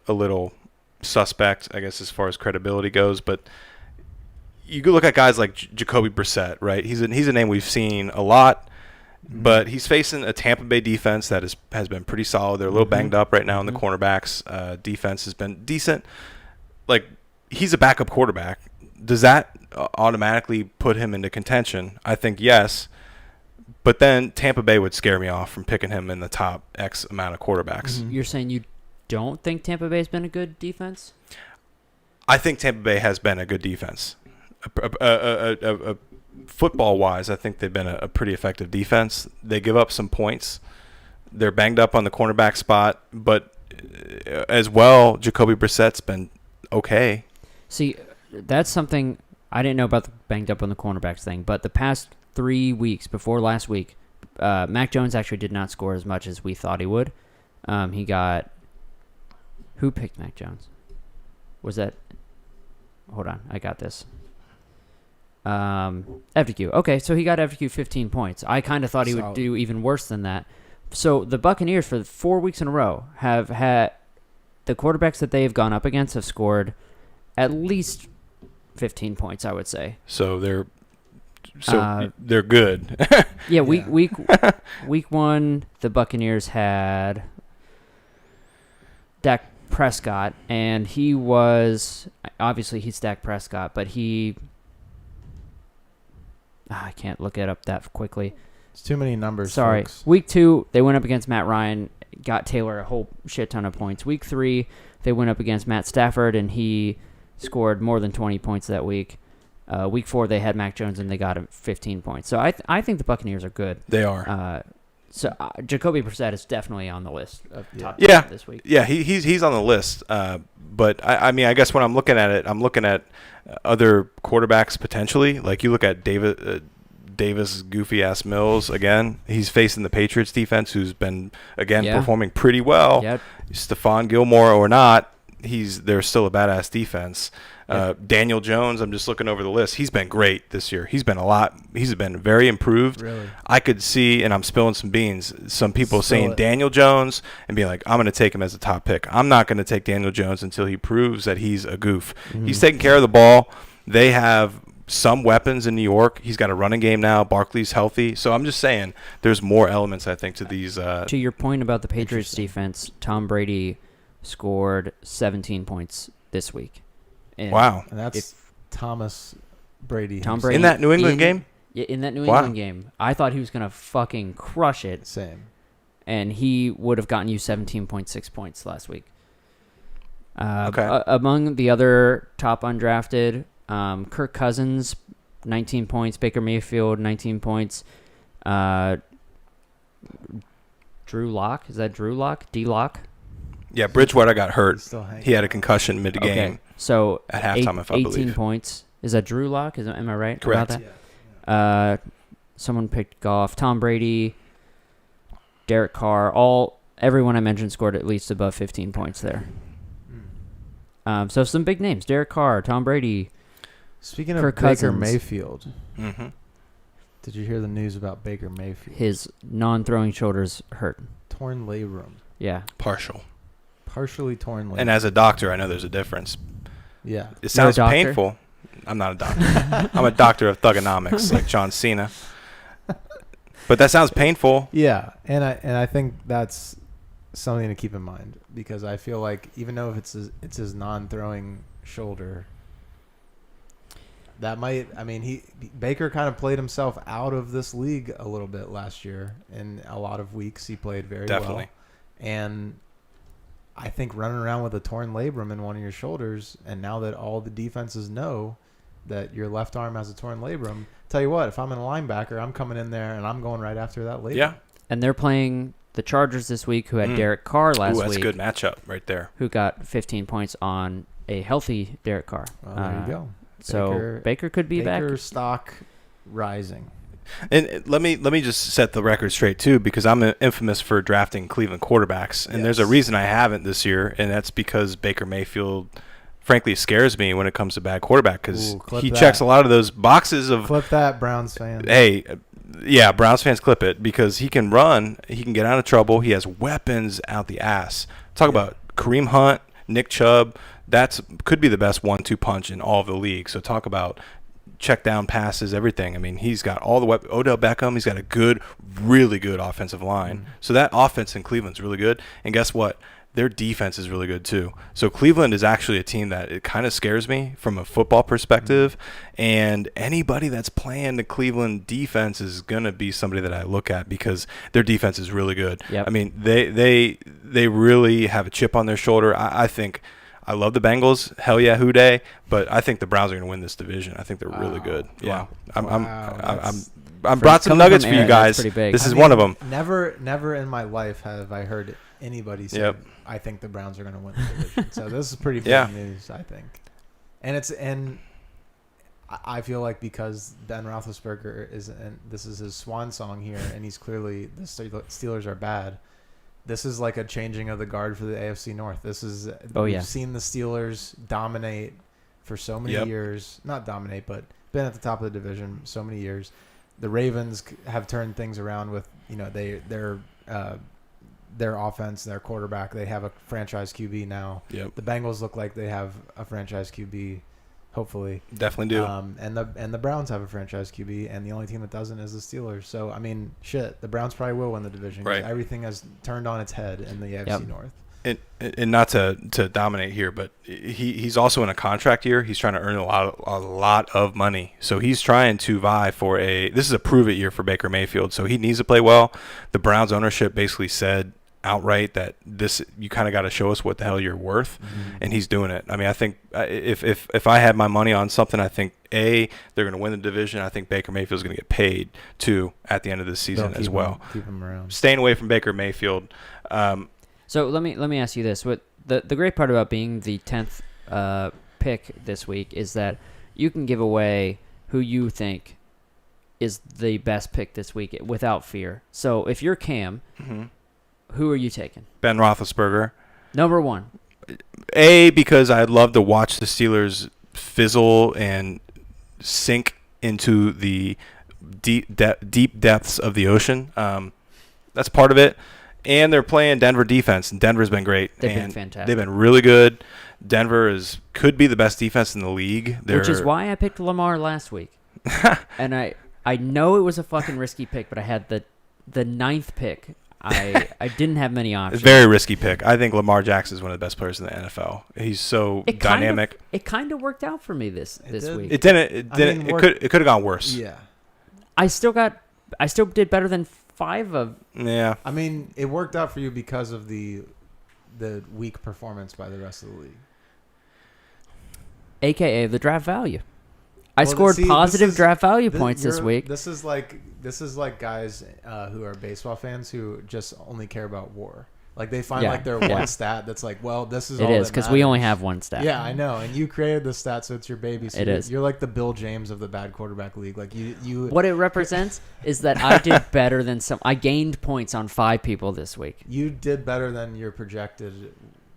a little suspect, I guess, as far as credibility goes, but you could look at guys like Jacoby Brissett, right? He's a name we've seen a lot. But he's facing a Tampa Bay defense that has been pretty solid. They're a little banged up right now in the cornerbacks. Defense has been decent. Like, he's a backup quarterback. Does that automatically put him into contention? I think yes. But then Tampa Bay would scare me off from picking him in the top X amount of quarterbacks. You're saying you don't think Tampa Bay's been a good defense? I think Tampa Bay has been a good defense. Football-wise, I think they've been a pretty effective defense. They give up some points. They're banged up on the cornerback spot, but as well, Jacoby Brissett's been okay. See, that's something I didn't know about the banged up on the cornerbacks thing, but the past 3 weeks before last week, Mac Jones actually did not score as much as we thought he would. He got... Who picked Mac Jones? Was that... Hold on, I got this. FDQ. Okay, so he got FDQ 15 points. I kind of thought he would do even worse than that. So the Buccaneers, for 4 weeks in a row, have had the quarterbacks that they have gone up against have scored at least 15 points, I would say. So they're good. Yeah, week 1, the Buccaneers had Dak Prescott, and he was obviously he stacked Prescott, but I can't look it up that quickly. It's too many numbers. Sorry. Folks. Week 2, they went up against Matt Ryan, got Taylor a whole shit ton of points. Week 3, they went up against Matt Stafford, and he scored more than 20 points that week. Week 4, they had Mac Jones, and they got him 15 points. So I think the Buccaneers are good. They are. So Jacoby Brissett is definitely on the list of top Yeah. 10 this week. Yeah, he's on the list. But I mean, I guess when I'm looking at it, I'm looking at other quarterbacks potentially. Like you look at Davis goofy ass Mills again. He's facing the Patriots defense, who's been performing pretty well. Yep. Stephon Gilmore or not, they're still a badass defense. Daniel Jones, I'm just looking over the list. He's been great this year. He's been very improved. Really? I could see, and I'm spilling some beans, some people Spill saying it. Daniel Jones and being like, I'm going to take him as a top pick. I'm not going to take Daniel Jones until he proves that he's a goof. Mm-hmm. He's taking care of the ball. They have some weapons in New York. He's got a running game now. Barkley's healthy. So I'm just saying there's more elements, I think, to these. To your point about the Patriots defense, Tom Brady scored 17 points this week. And Wow. And that's Thomas Brady. Tom Brady In that New England game? Yeah, in that New Wow. England game. I thought he was going to fucking crush it, Same. and he would have gotten you 17.6 points last week. Okay. Among the other top undrafted, Kirk Cousins, 19 points. Baker Mayfield, 19 points. Drew Lock. Is that Drew Lock? D-Lock? Yeah, Bridgewater got hurt. He's still hanging He had a out. concussion mid-game. Okay. So At halftime, if I 18 believe. points. Is that Drew Lock? Am I right Correct. about that? Someone picked Goff. Tom Brady, Derek Carr. Everyone I mentioned scored at least above 15 points there. So some big names: Derek Carr, Tom Brady. Speaking of Kirk Baker Cousins. Mayfield, Mm-hmm. did you hear the news about Baker Mayfield? His non-throwing shoulders hurt. Torn labrum. Yeah. Partial. Partially torn labrum. And as a doctor, I know there's a difference. yeah. It sounds doctor? painful. I'm not a doctor. I'm a doctor of thugonomics, like John Cena. But that sounds painful. Yeah, and I think that's something to keep in mind because I feel like even though if it's his non-throwing shoulder, that might. I mean, Baker kind of played himself out of this league a little bit last year. In a lot of weeks, he played very Definitely. well, and I think running around with a torn labrum in one of your shoulders, and now that all the defenses know that your left arm has a torn labrum, tell you what, if I'm a linebacker, I'm coming in there and I'm going right after that labrum. Yeah. And they're playing the Chargers this week, who had Derek Carr last Ooh, that's week, a good matchup right there. who got 15 points on a healthy Derek Carr. Well, there you go. So Baker could be back. Baker stock rising. And let me just set the record straight too, because I'm infamous for drafting Cleveland quarterbacks, and there's a Yes. reason I haven't this year, and that's because Baker Mayfield, frankly, scares me when it comes to bad quarterback because Ooh, clip he that. checks a lot of those boxes of. Clip that, Browns fan. Hey, yeah, Browns fans clip it because he can run, he can get out of trouble, he has weapons out the ass. Talk about Kareem Hunt, Nick Chubb. Could be the best 1-2 punch in all of the league. So talk about check down passes, everything. I mean, he's got all the weapons. Odell Beckham, he's got a really good offensive line. Mm-hmm. So that offense in Cleveland's really good. And guess what? Their defense is really good too. So Cleveland is actually a team that it kind of scares me from a football perspective. And anybody that's playing the Cleveland defense is going to be somebody that I look at because their defense is really good. Yep. I mean, they really have a chip on their shoulder. I think I love the Bengals. Hell yeah, who day. But I think the Browns are going to win this division. I think they're really good. Yeah. I'm brought some Coming nuggets from for you Aaron, that's guys. pretty big. This is I mean, one of them. Never in my life have I heard anybody say, Yep. I think the Browns are going to win the division. So this is pretty big Yeah. news, I think. And I feel like because Ben Roethlisberger this is his swan song here, and he's clearly the Steelers are bad. This is like a changing of the guard for the AFC North. We've seen the Steelers dominate for so many Yep. years. Not dominate, but been at the top of the division so many years. The Ravens have turned things around with, their offense, their quarterback. They have a franchise QB now. Yep. The Bengals look like they have a franchise QB, hopefully. Definitely do. And the Browns have a franchise QB, and the only team that doesn't is the Steelers. So I mean, shit, the Browns probably will win the division. 'Cause Right. Everything has turned on its head in the AFC Yep. North. and not to dominate here, but he's also in a contract year. He's trying to earn a lot of money. So he's trying to vie for this is a prove it year for Baker Mayfield. So he needs to play well. The Browns ownership basically said outright that you kind of got to show us what the hell you're worth, and he's doing it. I mean, I think if I had my money on something, I think they're going to win the division. I think Baker Mayfield's going to get paid too at the end of this season as well. Keep him around. Staying away from Baker Mayfield. So let me ask you this: what the great part about being the 10th pick this week is that you can give away who you think is the best pick this week without fear. So if you're Cam, who are you taking? Ben Roethlisberger. Number one. Because I'd love to watch the Steelers fizzle and sink into the deep depths of the ocean. That's part of it. And they're playing Denver defense, and Denver's been great. They've been fantastic. They've been really good. Denver could be the best defense in the league. Which is why I picked Lamar last week. And I know it was a fucking risky pick, but I had the 9th pick. I didn't have many options. Very risky pick. I think Lamar Jackson is one of the best players in the NFL. He's so dynamic. It kind of worked out for me this week. It didn't. It could have gone worse. Yeah. I still did better than 5 of. Yeah. I mean, it worked out for you because of the weak performance by the rest of the league. AKA the draft value. I scored positive draft value points this week. This is like guys who are baseball fans who just only care about WAR. Like they find their one stat that's like, well, this is all that because we only have one stat. Yeah, I know, and you created the stat, so it's your baby. So it you're like the Bill James of the bad quarterback league. Like you. What it represents is that I did better than some. I gained points on 5 people this week. You did better than your projected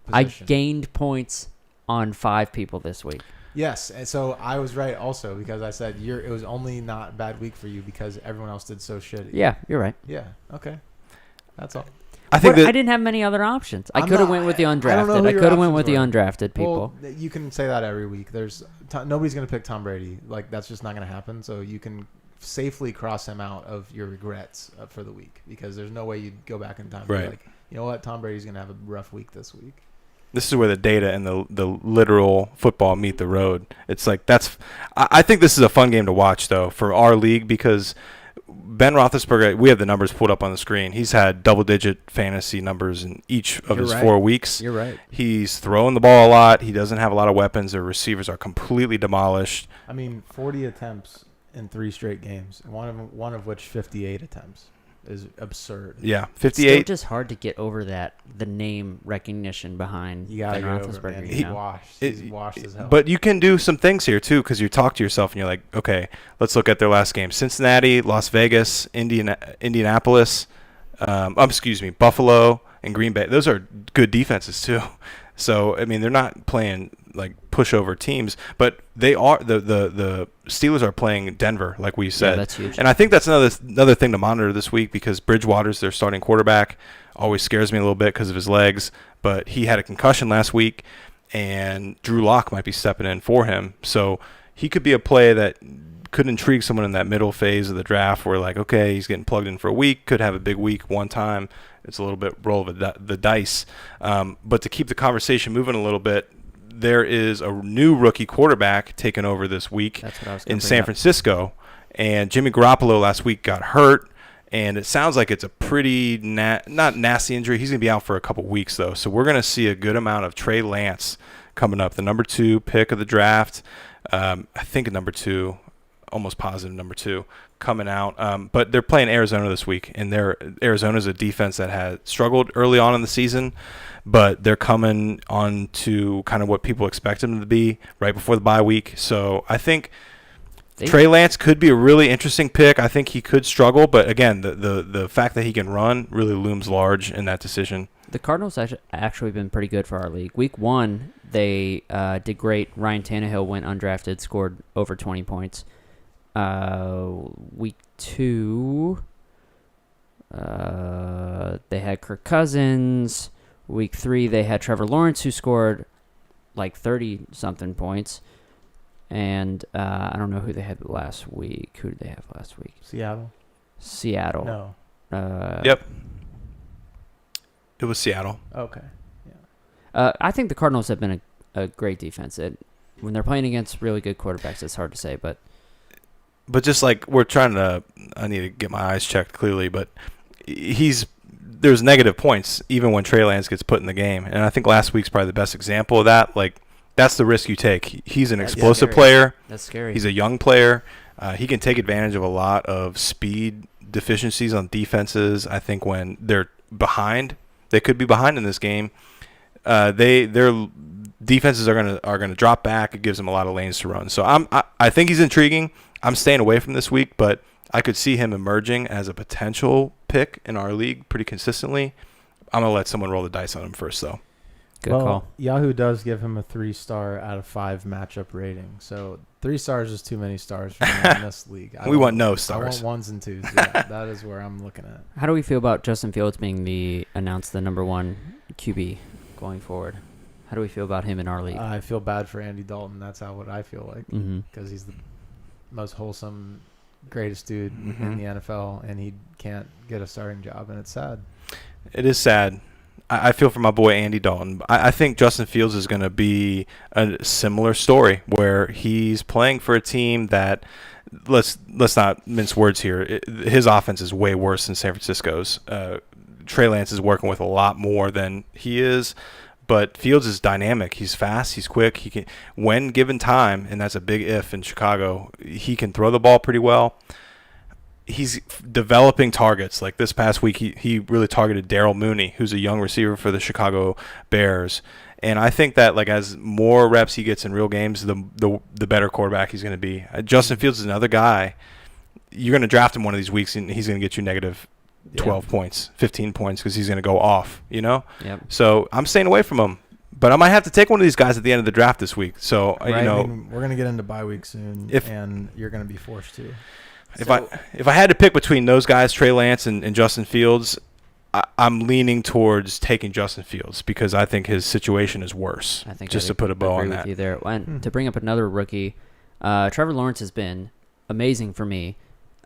position. I gained points on 5 people this week. Yes, and so I was right also because I said it was only not a bad week for you because everyone else did so shitty. Yeah, you're right. Yeah, okay. That's all. I didn't have many other options. I could have went with the undrafted. I could have went with the undrafted people. Well, you can say that every week. Nobody's going to pick Tom Brady. Like that's just not going to happen. So you can safely cross him out of your regrets for the week because there's no way you'd go back in time and be like, you know what, Tom Brady's going to have a rough week this week. This is where the data and the literal football meet the road. It's like I think this is a fun game to watch though for our league because Ben Roethlisberger, we have the numbers pulled up on the screen. He's had double-digit fantasy numbers in each of his 4 weeks. You're right. He's throwing the ball a lot. He doesn't have a lot of weapons. Their receivers are completely demolished. I mean, 40 attempts in 3 straight games, one of which 58 attempts is absurd. Yeah, 58. It's still just hard to get over the name recognition behind Ben Roethlisberger. He's washed as hell. But you can do some things here too because you talk to yourself and you're like, okay, let's look at their last game: Cincinnati, Las Vegas, Indianapolis, Buffalo, and Green Bay. Those are good defenses too. So I mean, they're not playing like pushover teams, but they are. The Steelers are playing Denver, like we said. Yeah, that's huge. And I think that's another thing to monitor this week because Bridgewater's their starting quarterback. Always scares me a little bit because of his legs, but he had a concussion last week, and Drew Lock might be stepping in for him. So he could be a play that could intrigue someone in that middle phase of the draft where like, okay, he's getting plugged in for a week, could have a big week one time. It's a little bit roll of the dice. But to keep the conversation moving a little bit, there is a new rookie quarterback taking over this week in San Francisco. And Jimmy Garoppolo last week got hurt. And it sounds like it's a pretty not nasty injury. He's going to be out for a couple weeks, though. So we're going to see a good amount of Trey Lance coming up, the number 2 pick of the draft. I think number 2, almost positive number 2, coming out. But they're playing Arizona this week, and Arizona's a defense that had struggled early on in the season, but they're coming on to kind of what people expect them to be right before the bye week. So I think Trey Lance could be a really interesting pick. I think he could struggle, but again, the fact that he can run really looms large in that decision. The Cardinals actually been pretty good for our league. Week 1, they did great. Ryan Tannehill went undrafted, scored over 20 points. Week 2, they had Kirk Cousins. Week 3, they had Trevor Lawrence, who scored like 30-something points. And I don't know who they had last week. Who did they have last week? Seattle. No. Yep. It was Seattle. Okay. I think the Cardinals have been a great defense. When they're playing against really good quarterbacks, it's hard to say, but just like we're trying to, I need to get my eyes checked clearly, but there's negative points even when Trey Lance gets put in the game, and I think last week's probably the best example of that. Like, that's the risk you take. He's an explosive player. That's scary. He's a young player. He can take advantage of a lot of speed deficiencies on defenses. I think when they're behind, they could be behind in this game. Their defenses are gonna drop back. It gives them a lot of lanes to run. So I think he's intriguing. I'm staying away from this week, but I could see him emerging as a potential pick in our league pretty consistently. I'm gonna let someone roll the dice on him first, though. Good call. Yahoo does give him a 3-star out of 5 matchup rating. So 3 stars is too many stars for me in this league. We want no stars. I want 1s and 2s. Yeah, that is where I'm looking at. How do we feel about Justin Fields being announced the number 1 QB going forward? How do we feel about him in our league? I feel bad for Andy Dalton. That's what I feel like, because he's the most wholesome, greatest dude in the NFL, and he can't get a starting job, and it's sad. It is sad. I feel for my boy Andy Dalton. I think Justin Fields is going to be a similar story where he's playing for a team that, let's not mince words here, his offense is way worse than San Francisco's. Trey Lance is working with a lot more than he is, but Fields is dynamic. He's fast. He's quick. He can, when given time, and that's a big if in Chicago, he can throw the ball pretty well. He's developing targets. Like this past week, he really targeted Darryl Mooney, who's a young receiver for the Chicago Bears. And I think that like as more reps he gets in real games, the better quarterback he's going to be. Justin Fields is another guy. You're going to draft him one of these weeks, and he's going to get you negative 12 points, 15 points, because he's going to go off, Yep. So I'm staying away from him. But I might have to take one of these guys at the end of the draft this week. So, right, we're going to get into bye week soon, and you're going to be forced to. If I had to pick between those guys, Trey Lance and Justin Fields, I'm leaning towards taking Justin Fields because I think his situation is worse. I think just to put a bow on that. With you there. And to bring up another rookie, Trevor Lawrence has been amazing for me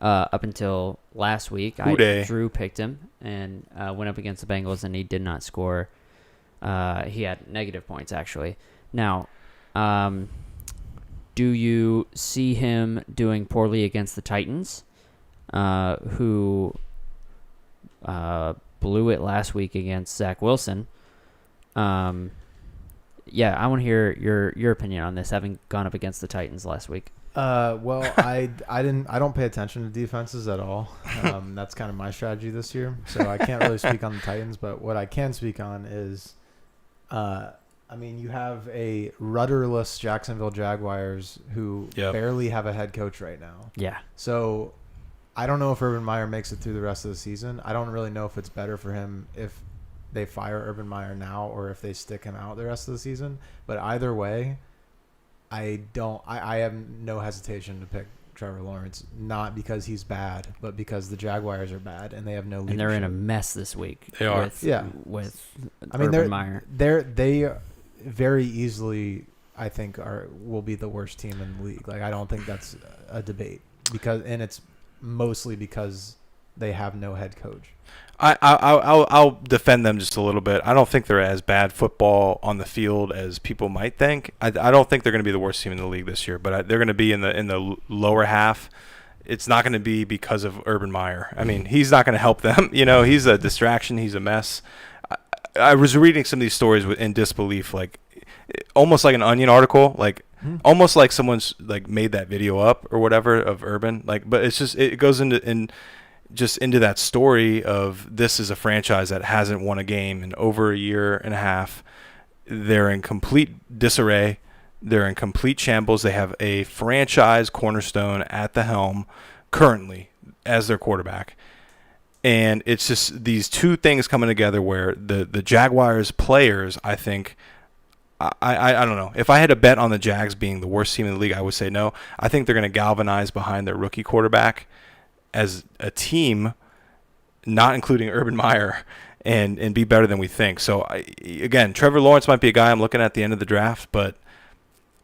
up until last week. Drew picked him and went up against the Bengals, and he did not score. He had negative points actually. Now, do you see him doing poorly against the Titans, who blew it last week against Zach Wilson? I want to hear your opinion on this, having gone up against the Titans last week. Well, I don't pay attention to defenses at all. That's kind of my strategy this year, so I can't really speak on the Titans. But what I can speak on is, you have a rudderless Jacksonville Jaguars who barely have a head coach right now. Yeah. So I don't know if Urban Meyer makes it through the rest of the season. I don't really know if it's better for him if they fire Urban Meyer now or if they stick him out the rest of the season. But either way, I have no hesitation to pick Trevor Lawrence, not because he's bad, but because the Jaguars are bad and they have no leadership. And they're in a mess this week. They are. With Urban Meyer. They very easily, I think, will be the worst team in the league. Like, I don't think that's a debate and it's mostly because they have no head coach. I'll defend them just a little bit. I don't think they're as bad football on the field as people might think. I don't think they're going to be the worst team in the league this year, but they're going to be in the lower half. It's not going to be because of Urban Meyer. I mean, he's not going to help them. He's a distraction. He's a mess. I was reading some of these stories in disbelief, like almost like an Onion article, like almost like someone's like made that video up or whatever of Urban. Like, but it's just it goes into that story of this is a franchise that hasn't won a game in over a year and a half. They're in complete disarray. They're in complete shambles. They have a franchise cornerstone at the helm currently as their quarterback. And it's just these two things coming together where the Jaguars players, I think, I don't know. If I had to bet on the Jags being the worst team in the league, I would say no. I think they're going to galvanize behind their rookie quarterback as a team, not including Urban Meyer, and be better than we think. So, again, Trevor Lawrence might be a guy I'm looking at the end of the draft, but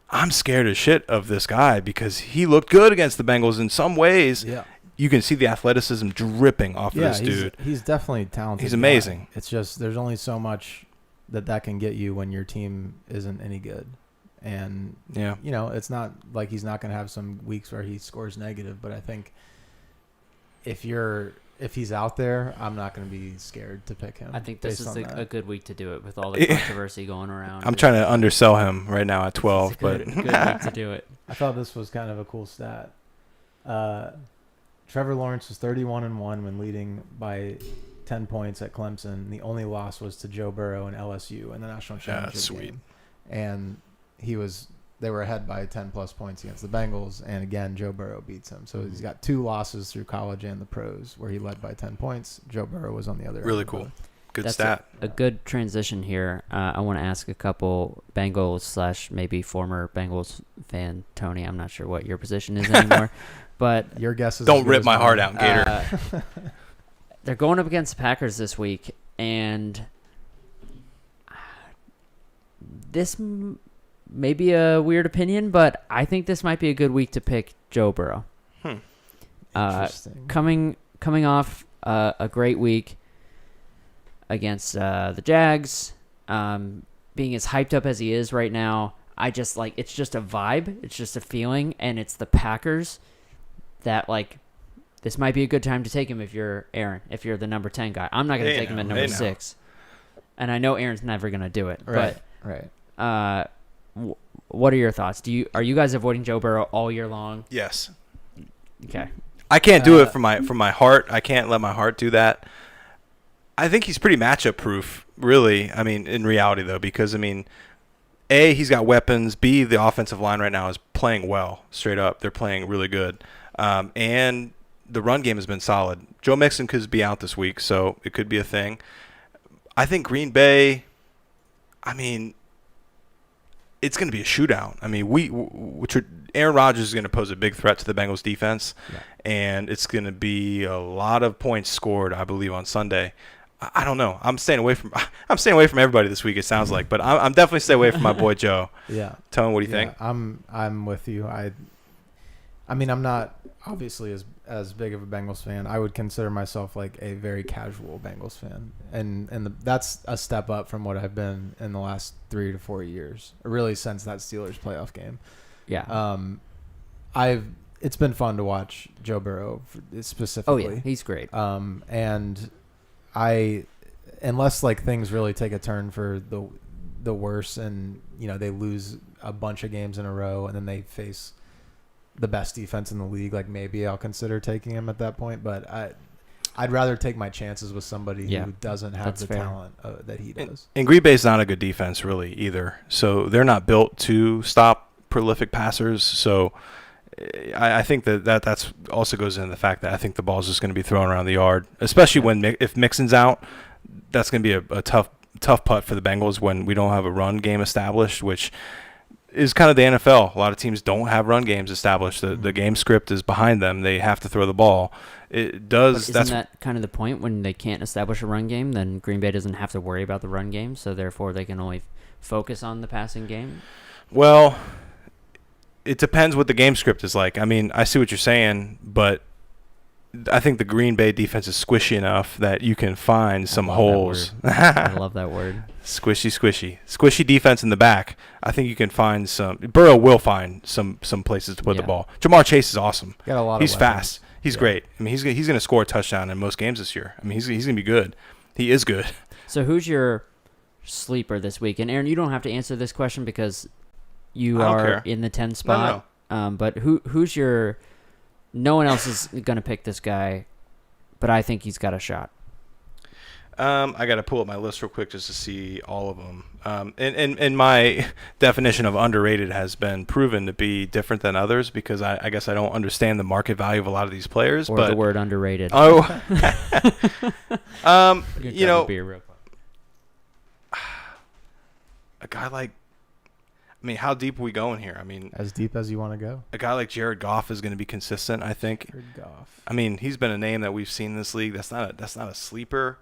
I'm scared as shit of this guy because he looked good against the Bengals in some ways. Yeah. You can see the athleticism dripping off of this dude. He's definitely talented. He's amazing. It's just there's only so much that can get you when your team isn't any good. And, Yeah. it's not like he's not going to have some weeks where he scores negative, but I think if he's out there, I'm not going to be scared to pick him. I think this based is on that. a good week to do it with all the controversy going around. I'm trying to undersell him right now at 12, It's a but good week to do it. I thought this was kind of a cool stat. Trevor Lawrence was 31-1 when leading by 10 points at Clemson. The only loss was to Joe Burrow and LSU in the national championship sweet. game. And they were ahead by 10 plus points against the Bengals, and again Joe Burrow beats him. So he's got 2 losses through college and the pros where he led by 10 points. Joe Burrow was on the other end. Really cool. Good That's stat. A good transition here. I want to ask a couple Bengals / maybe former Bengals fan, Tony. I'm not sure what your position is anymore, but Your guess is Don't as good rip as my mine. heart out, Gator. they're going up against the Packers this week, and this may be a weird opinion, but I think this might be a good week to pick Joe Burrow. Interesting. Coming off a great week against the Jags, being as hyped up as he is right now, I just it's just a vibe, it's just a feeling, and it's the Packers that this might be a good time to take him if you're Aaron, if you're the number 10 guy. I'm not going to take him at number 6, and I know Aaron's never going to do it. Right. But what are your thoughts? Are you guys avoiding Joe Burrow all year long? Yes. Okay. I can't do it from my heart. I can't let my heart do that. I think he's pretty matchup proof, really. I mean, in reality though, because A, he's got weapons. B, the offensive line right now is playing well, straight up. They're playing really good. And the run game has been solid. Joe Mixon could be out this week, so it could be a thing. I think Green Bay, it's going to be a shootout. Aaron Rodgers is going to pose a big threat to the Bengals defense, and it's going to be a lot of points scored, I believe, on Sunday. I don't know. I'm staying away from everybody this week, it sounds like, but I'm definitely staying away from my boy Joe. Yeah. Tell him what do you think? I'm with you. I'm not obviously as big of a Bengals fan. I would consider myself a very casual Bengals fan, and that's a step up from what I've been in the last 3 to 4 years, really since that Steelers playoff game. Yeah. It's been fun to watch Joe Burrow specifically. Oh yeah, he's great. And unless things really take a turn for the worse, and they lose a bunch of games in a row, and then they face the best defense in the league, maybe I'll consider taking him at that point. But I'd rather take my chances with somebody who doesn't have the talent that he does. And Green Bay's not a good defense really either, so they're not built to stop prolific passers. So I think that's also goes into the fact that I think the ball's just going to be thrown around the yard, especially if Mixon's out. That's going to be a tough putt for the Bengals when we don't have a run game established, which is kind of the NFL. A lot of teams don't have run games established. The game script is behind them. They have to throw the ball. It does. But isn't that kind of the point? When they can't establish a run game, then Green Bay doesn't have to worry about the run game, so therefore they can only focus on the passing game? Well, it depends what the game script is like. I see what you're saying, but I think the Green Bay defense is squishy enough that you can find some holes. I love that word. Squishy defense in the back. I think you can find some. Burrow will find some places to put the ball. Jamar Chase is awesome. Got a lot. He's of weapons. fast. He's great. He's going to score a touchdown in most games this year. He's going to be good. He is good. So who's your sleeper this week? And Aaron, you don't have to answer this question because you I don't are care. in the 10 spot. No. But who's your? No one else is going to pick this guy, but I think he's got a shot. I got to pull up my list real quick just to see all of them. And my definition of underrated has been proven to be different than others because I guess I don't understand the market value of a lot of these players. Or but the word underrated. Oh, Beer real quick. a guy like. How deep are we going here? As deep as you want to go. A guy like Jared Goff is going to be consistent, I think. Jared Goff. He's been a name that we've seen in this league. That's not a sleeper.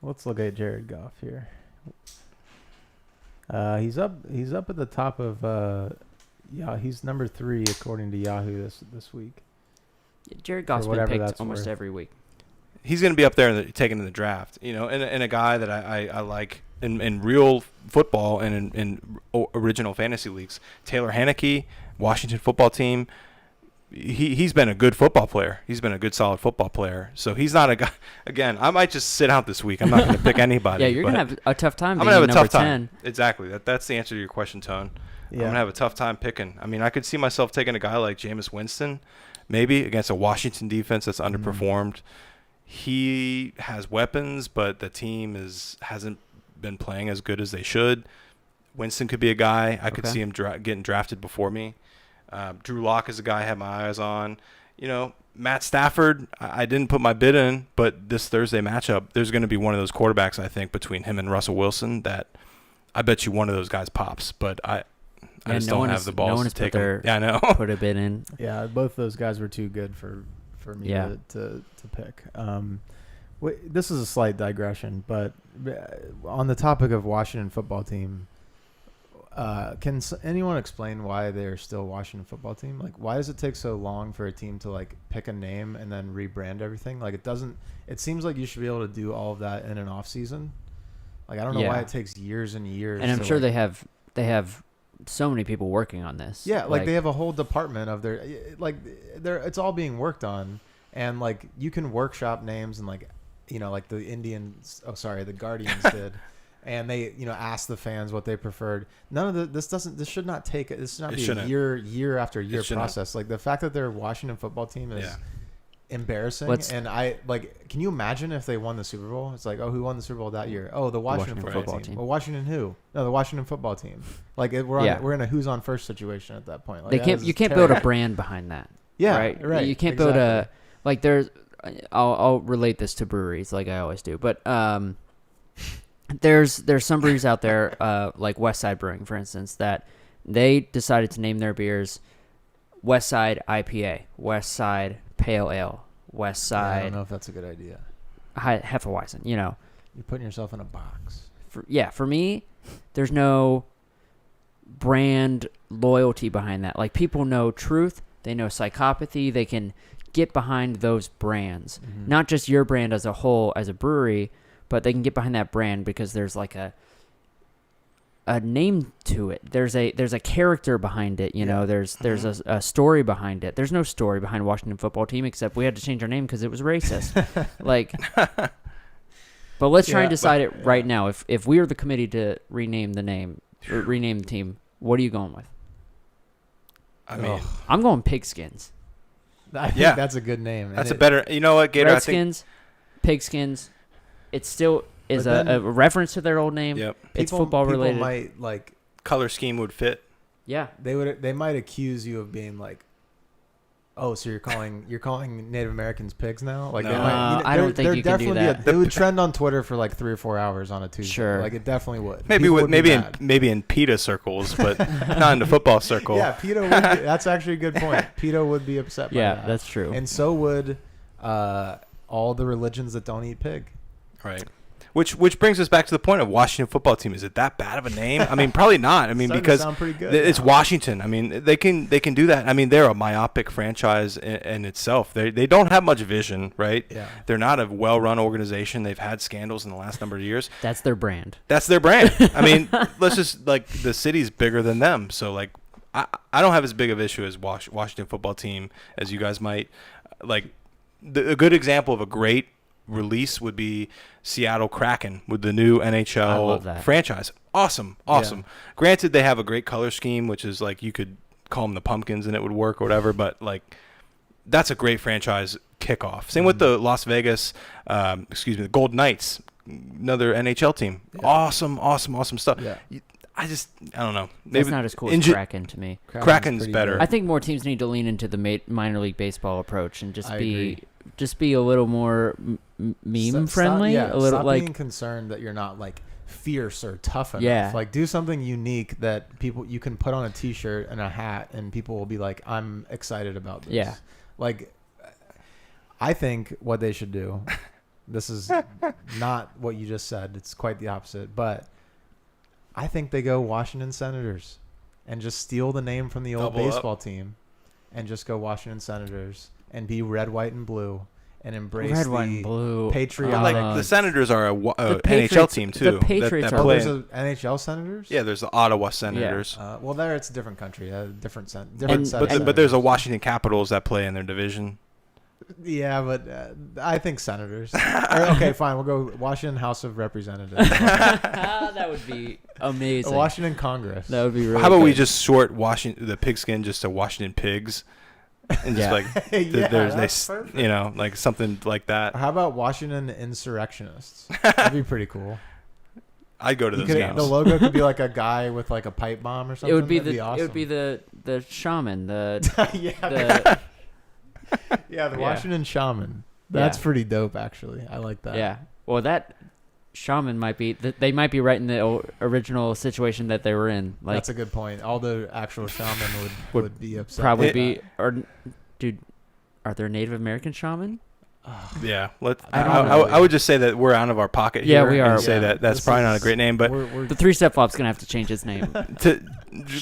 Let's look at Jared Goff here. He's up at the top of he's number 3 according to Yahoo this week. Jared Goff's been picked almost every week. He's going to be up there taken in the draft, and a guy that I like in real football and in original fantasy leagues. Taylor Haneke, Washington football team. He's been a good football player. He's been a good, solid football player. So he's not a guy. Again, I might just sit out this week. I'm not going to pick anybody. Yeah, you're going to have a tough time. I'm going to have a number tough 10. time. Exactly. That's the answer to your question, Tone. Yeah. I'm going to have a tough time picking. I mean, I could see myself taking a guy like Jameis Winston, maybe against a Washington defense that's underperformed. He has weapons, but the team hasn't been playing as good as they should. Winston could be a guy. I could see him getting drafted before me. Drew Lock is a guy I have my eyes on. Matt Stafford, I didn't put my bid in, but this Thursday matchup, there's going to be one of those quarterbacks, I think, between him and Russell Wilson that I bet you one of those guys pops. But I just don't have the balls to take him. Yeah, I know. Put a bid in. Yeah, both those guys were too good for me to pick. This is a slight digression, but on the topic of Washington football team, can anyone explain why they're still Washington football team? Like, why does it take so long for a team to like pick a name and then rebrand everything? Like, it seems like you should be able to do all of that in an off season. Like, I don't know why it takes years and years. And I'm sure they have so many people working on this. Yeah, like they have a whole department of it's all being worked on, and like you can workshop names and like the Guardians did. And they, asked the fans what they preferred. None of this should not be a year after year process. Like the fact that their Washington football team is embarrassing. Can you imagine if they won the Super Bowl? It's like, oh, who won the Super Bowl that year? Oh, the Washington football team. Well, Washington who? No, the Washington football team. Like we're in a who's on first situation at that point. Like, you can't build a brand behind that. Yeah, right. You can't build a there's. I'll relate this to breweries like I always do, but There's some breweries out there, like Westside Brewing, for instance, that they decided to name their beers Westside IPA, Westside Pale Ale, Westside. I don't know if that's a good idea. Hefeweizen. You're putting yourself in a box. For me, there's no brand loyalty behind that. Like, people know Truth, they know Psychopathy, they can get behind those brands, not just your brand as a whole as a brewery. But they can get behind that brand because there's like a name to it. There's a character behind it. There's a story behind it. There's no story behind Washington football team except we had to change our name because it was racist. But let's try and decide it right now. If we were the committee to rename the name, or rename the team, what are you going with? I mean, I'm going Pigskins. I think that's a good name. That's a better. You know what, Gator? Redskins, Pigskins. It still is a reference to their old name. Yep. It's football related. People might color scheme would fit. Yeah. They might accuse you of being like, oh, so you're calling Native Americans pigs now? Like, no. I don't think you can do that. It would trend on Twitter for like 3 or 4 hours on a Tuesday. Sure. Like, it definitely would. Maybe in PETA circles, but not in the football circle. Yeah, PETA would be, that's actually a good point. PETA would be upset by that. Yeah, that's true. And so would all the religions that don't eat pig. Right. Which brings us back to the point of Washington football team. Is it that bad of a name? I mean, probably not. I mean, because it's Washington. I mean, they can do that. I mean, they're a myopic franchise in itself. They don't have much vision, right? Yeah. They're not a well-run organization. They've had scandals in the last number of years. That's their brand. I mean, let's just the city's bigger than them. So like, I don't have as big of an issue as Washington football team as you guys might. Like, a good example of a great release would be Seattle Kraken with the new NHL franchise. Awesome. Yeah. Granted, they have a great color scheme, which is like you could call them the Pumpkins and it would work or whatever, but like that's a great franchise kickoff. Same with the Las Vegas, the Golden Knights, another NHL team. Yeah. Awesome stuff. Yeah. I don't know. That's not as cool as Kraken to me. Kraken's better. I think more teams need to lean into the minor league baseball approach and just be a little more meme friendly. Stop being concerned that you're not like fierce or tough enough. Yeah. Like, do something unique that you can put on a T-shirt and a hat, and people will be like, "I'm excited about this." Yeah. Like, I think what they should do. This is not what you just said. It's quite the opposite. But I think they go Washington Senators and just steal the name from the old baseball team and just go Washington Senators and be red, white, and blue and embrace Red, white, the and blue. patriotic. Like the Senators are a The NHL Patriots- team the too. Patriots that are- Oh, play there's in- a NHL Senators. yeah, there's the Ottawa Senators. Well, there it's a different country, different set And- of But there's a Senators. Washington Capitals that play in their division. Yeah, but I think Senators. Okay, fine. We'll go Washington House of Representatives. That would be The amazing. Washington Congress. That would be really How about we good. just short Washington the pigskin just to Washington Pigs, and just Yeah. like Yeah, there's that's perfect. you know, like something like that. How about Washington Insurrectionists? That'd be pretty cool. I'd go to You those could, games. the logo could be like a guy with like a pipe bomb or something. It would be That'd it would be the shaman, the yeah, the yeah, the Yeah. Washington Shaman. That's Yeah. pretty dope, actually. I like that. yeah. Well, that shaman might be they might be right in the original situation that they were in. Like That's a good point. All the actual shaman Would would be upset. probably with be that. or dude, are there Native American shaman? Yeah, I don't know. I would just say that we're out of our pocket Yeah, here. we are. And say Yeah, that that's this probably not a is- great name, but we're The 3-Step Flop's gonna have to change his name. to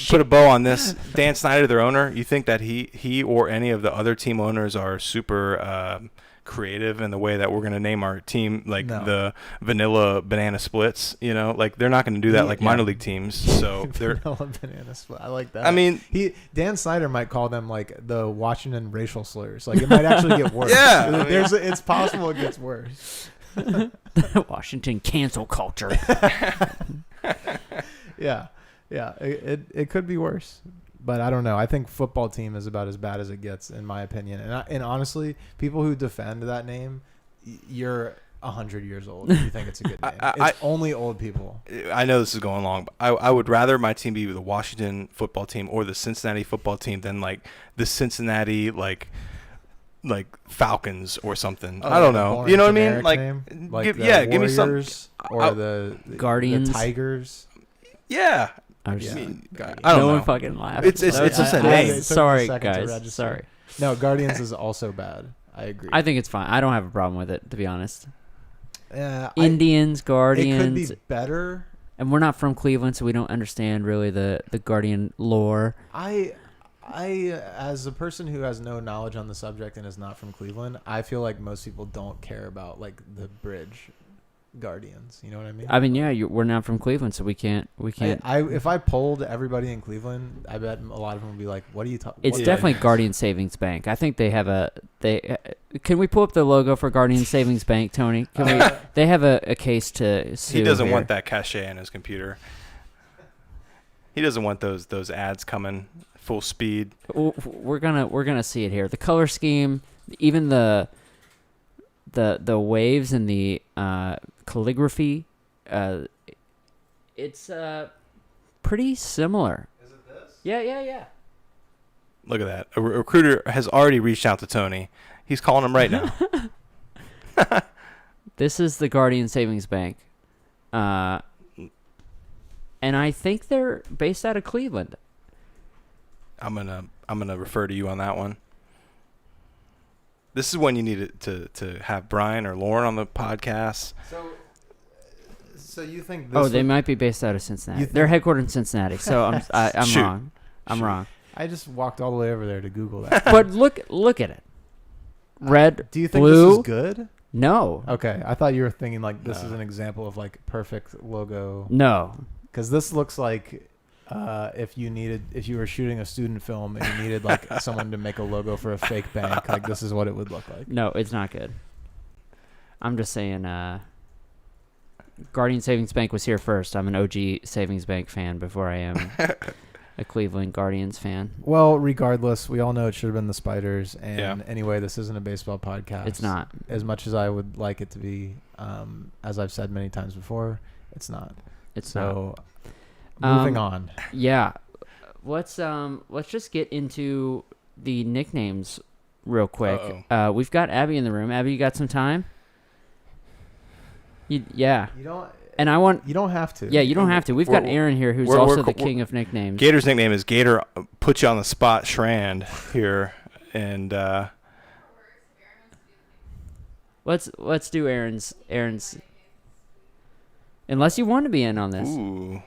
put a bow on this, Dan Snyder, their owner, you think that he or any of the other team owners are super creative in the way that we're going to name our team, like No. the vanilla banana splits? You know, like they're not going to do that like Yeah. minor league teams. So they're. vanilla banana split. I like that. I mean, Dan Snyder might call them like the Washington racial slurs. Like it might actually get worse. Yeah, I mean- It's possible it gets worse. Washington cancel culture. Yeah, it could be worse, but I don't know. I think football team is about as bad as it gets, in my opinion. And honestly, people who defend that name, you're 100 years old if you think it's a good name. It's only old people. I know this is going long, but I would rather my team be the Washington football team or the Cincinnati football team than like the Cincinnati like Falcons or something. I don't know. Boring You know what I mean? generic Like, name? yeah, give me some. Warriors or I- the Guardians. the Tigers. Yeah, I was Yeah. just- I don't no know. one fucking laughed. It's That was just a I- name. it took me a Sorry, second to guys. register. Sorry. No, Guardians is also bad. I agree. I think it's fine. I don't have a problem with it, to be honest. It Indians, could Guardians, be better. and we're not from Cleveland, so we don't understand really the Guardian lore. I, as a person who has no knowledge on the subject and is not from Cleveland, I feel like most people don't care about like the bridge Guardians. You know what I mean? I mean, yeah, we're not from Cleveland, so we can't. If I polled everybody in Cleveland, I bet a lot of them would be like, "What are you talking?" It's definitely Guardian Savings Bank. I think they have can we pull up the logo for Guardian Savings Bank, Tony? Can we? They have a case to sue. he doesn't here. want that cachet in his computer. He doesn't want those ads coming full speed. We're gonna see it here. The color scheme, even the waves and the calligraphy, it's pretty similar. Is it this? Yeah. Look at that. A recruiter has already reached out to Tony. He's calling him right now. This is the Guardian Savings Bank, and I think they're based out of Cleveland. I'm gonna refer to you on that one. This is when you need to have Brian or Lauren on the podcast. So you think? This They would- might be based out of Cincinnati. You They're think- headquartered in Cincinnati, so I'm Shoot. wrong. I'm Shoot. wrong. I just walked all the way over there to Google that. But look at it. Red, Do you think blue. this is good? No, Okay, I thought you were thinking like this is No. an example of like perfect logo. no. Because this looks like if you were shooting a student film and you needed like someone to make a logo for a fake bank, like this is what it would look like. No, it's not good. I'm just saying, Guardian Savings Bank was here first. I'm an OG Savings Bank fan before I am a Cleveland Guardians fan. Well, regardless, we all know it should have been the Spiders. And Yeah. anyway, this isn't a baseball podcast. It's not. As much as I would like it to be, as I've said many times before, it's not. It's not. So, moving on. Yeah. Let's just get into the nicknames real quick. We've got Abby in the room. Abby, you got some time? Yeah. You don't. And I want. You don't have to. Yeah, you don't have to. We've got We're- Aaron here, who's we're- also we're- the king of nicknames. Gator's nickname is Gator. Put you on the spot, Shrand here, and Let's do Aaron's. Unless you want to be in on this. ooh.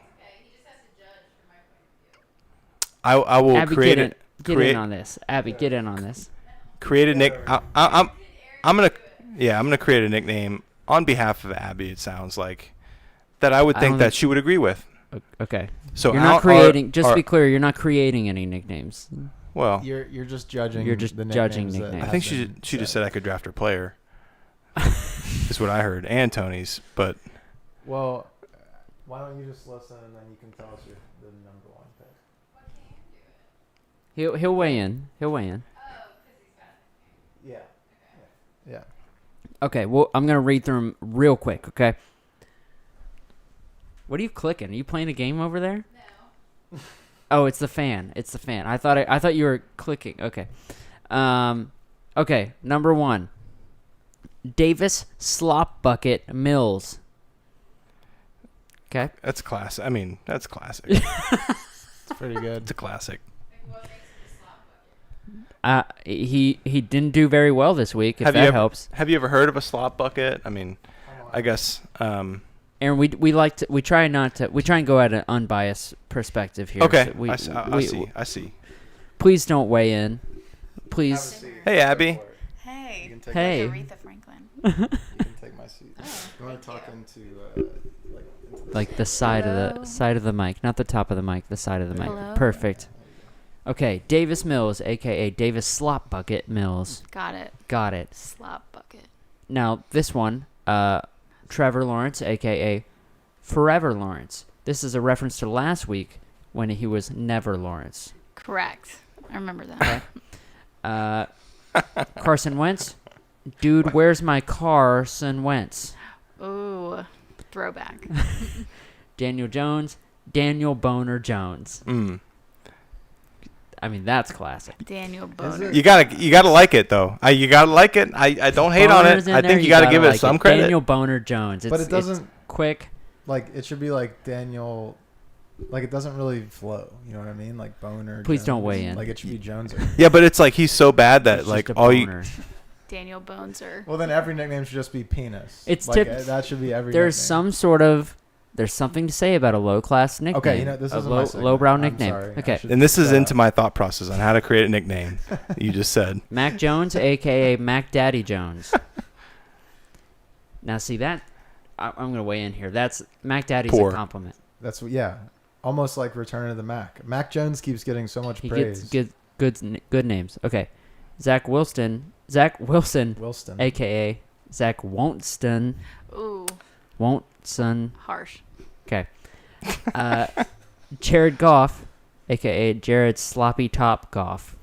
I will Abby, create get it. in on this. Abby, get in on this. Create a nick. I'm I'm gonna create a nickname on behalf of Abby. It sounds like that I would I think don't that think- she would agree with. Okay. So You're how- not creating. Just to are- be clear, you're not creating any nicknames. well. You're just judging. You're just the judging nicknames that nicknames. I have think been she just said. said I could draft her player. Is what I heard, and Tony's. But Well, why don't you just listen and then you can tell us the number one pick. He'll weigh in. He'll weigh in. Yeah. Yeah. Okay. Well, I'm gonna read through them real quick. Okay. What are you clicking? Are you playing a game over there? No. Oh, it's the fan. It's the fan. I thought you were clicking. Okay. Okay. Number 1. Davis Slop Bucket Mills. Okay. that's classic. I mean, that's classic. It's pretty good. It's a classic. He didn't do very well this week. If Have you that ever- helps. Have you ever heard of a slop bucket? I mean, I guess. Aaron, we try and go at an unbiased perspective here. Okay. So I see. Please don't weigh in. Please. Hey, Abby. Hey, You can take Hey. Aretha Franklin. You can take my seat. You want to talk into Like the side of the mic, not the top of the mic, the side of the mic. Hello? Perfect. Okay, Davis Mills, aka Davis Slop Bucket Mills. Got it. Got it. Slop bucket. Now this one, Trevor Lawrence, aka Forever Lawrence. This is a reference to last week when he was Never Lawrence. Correct. I remember that. Carson Wentz, dude, where's my Carson Wentz? Ooh, throwback. Daniel Jones, Daniel Boner Jones. Mm. I mean, that's classic. Daniel Boner. You gotta like it though. You gotta like it. I don't hate on Boner's it. in I there, think you gotta give it like some credit. Daniel Boner Jones. But It's it doesn't quick. like it should be like Daniel. Like it doesn't really flow. You know what I mean? Like Boner. Please don't Jones. weigh in. Like it should be Jones. Yeah, but it's like he's so bad that It's like just a all you. boner. Daniel Boneser. Well, then every nickname should just be penis. It's like, tip- that should be every. There's nickname. there's something to say about a low class nickname. Okay, you know this a is my segment. lowbrow I'm nickname. sorry. I Okay, should And this is shut into up. my thought process on how to create a nickname. You just said. Mac Jones, aka Mac Daddy Jones. Now see that I'm gonna weigh in here. That's Mac Daddy's Poor. a compliment. That's almost like Return of the Mac. Mac Jones keeps getting so much He praise. gets good names. Okay, Zach Wilson, Wilston. aka Zach Wontston, Ooh, harsh. Okay. Jared Goff, aka Jared Sloppy Top Goff.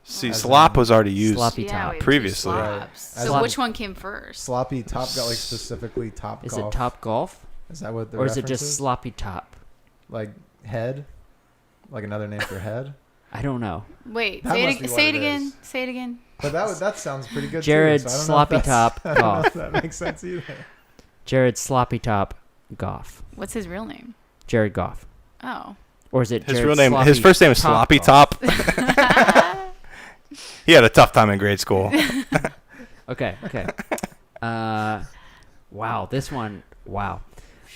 See, As slop in was already used. sloppy Yeah, top. we have two Previously. slops. Right. So Slop- which one came first? Sloppy Top got like specifically Top Is Golf. it Top Golf, Is that what the or is it reference just Sloppy Top? like head? Like another name for head? I don't know. Wait, That must be what say it it again. is. Say it again. But that sounds pretty good Jared too. So I don't know if Sloppy that's- Top I don't know Golf. if that makes sense either. Jared Sloppy Top Goff. What's his real name? Jared Goff. Oh. Or is it His Jared real name. Sloppy His first name is Top Sloppy Golf? Top. He had a tough time in grade school. Okay. Wow, this one. Wow.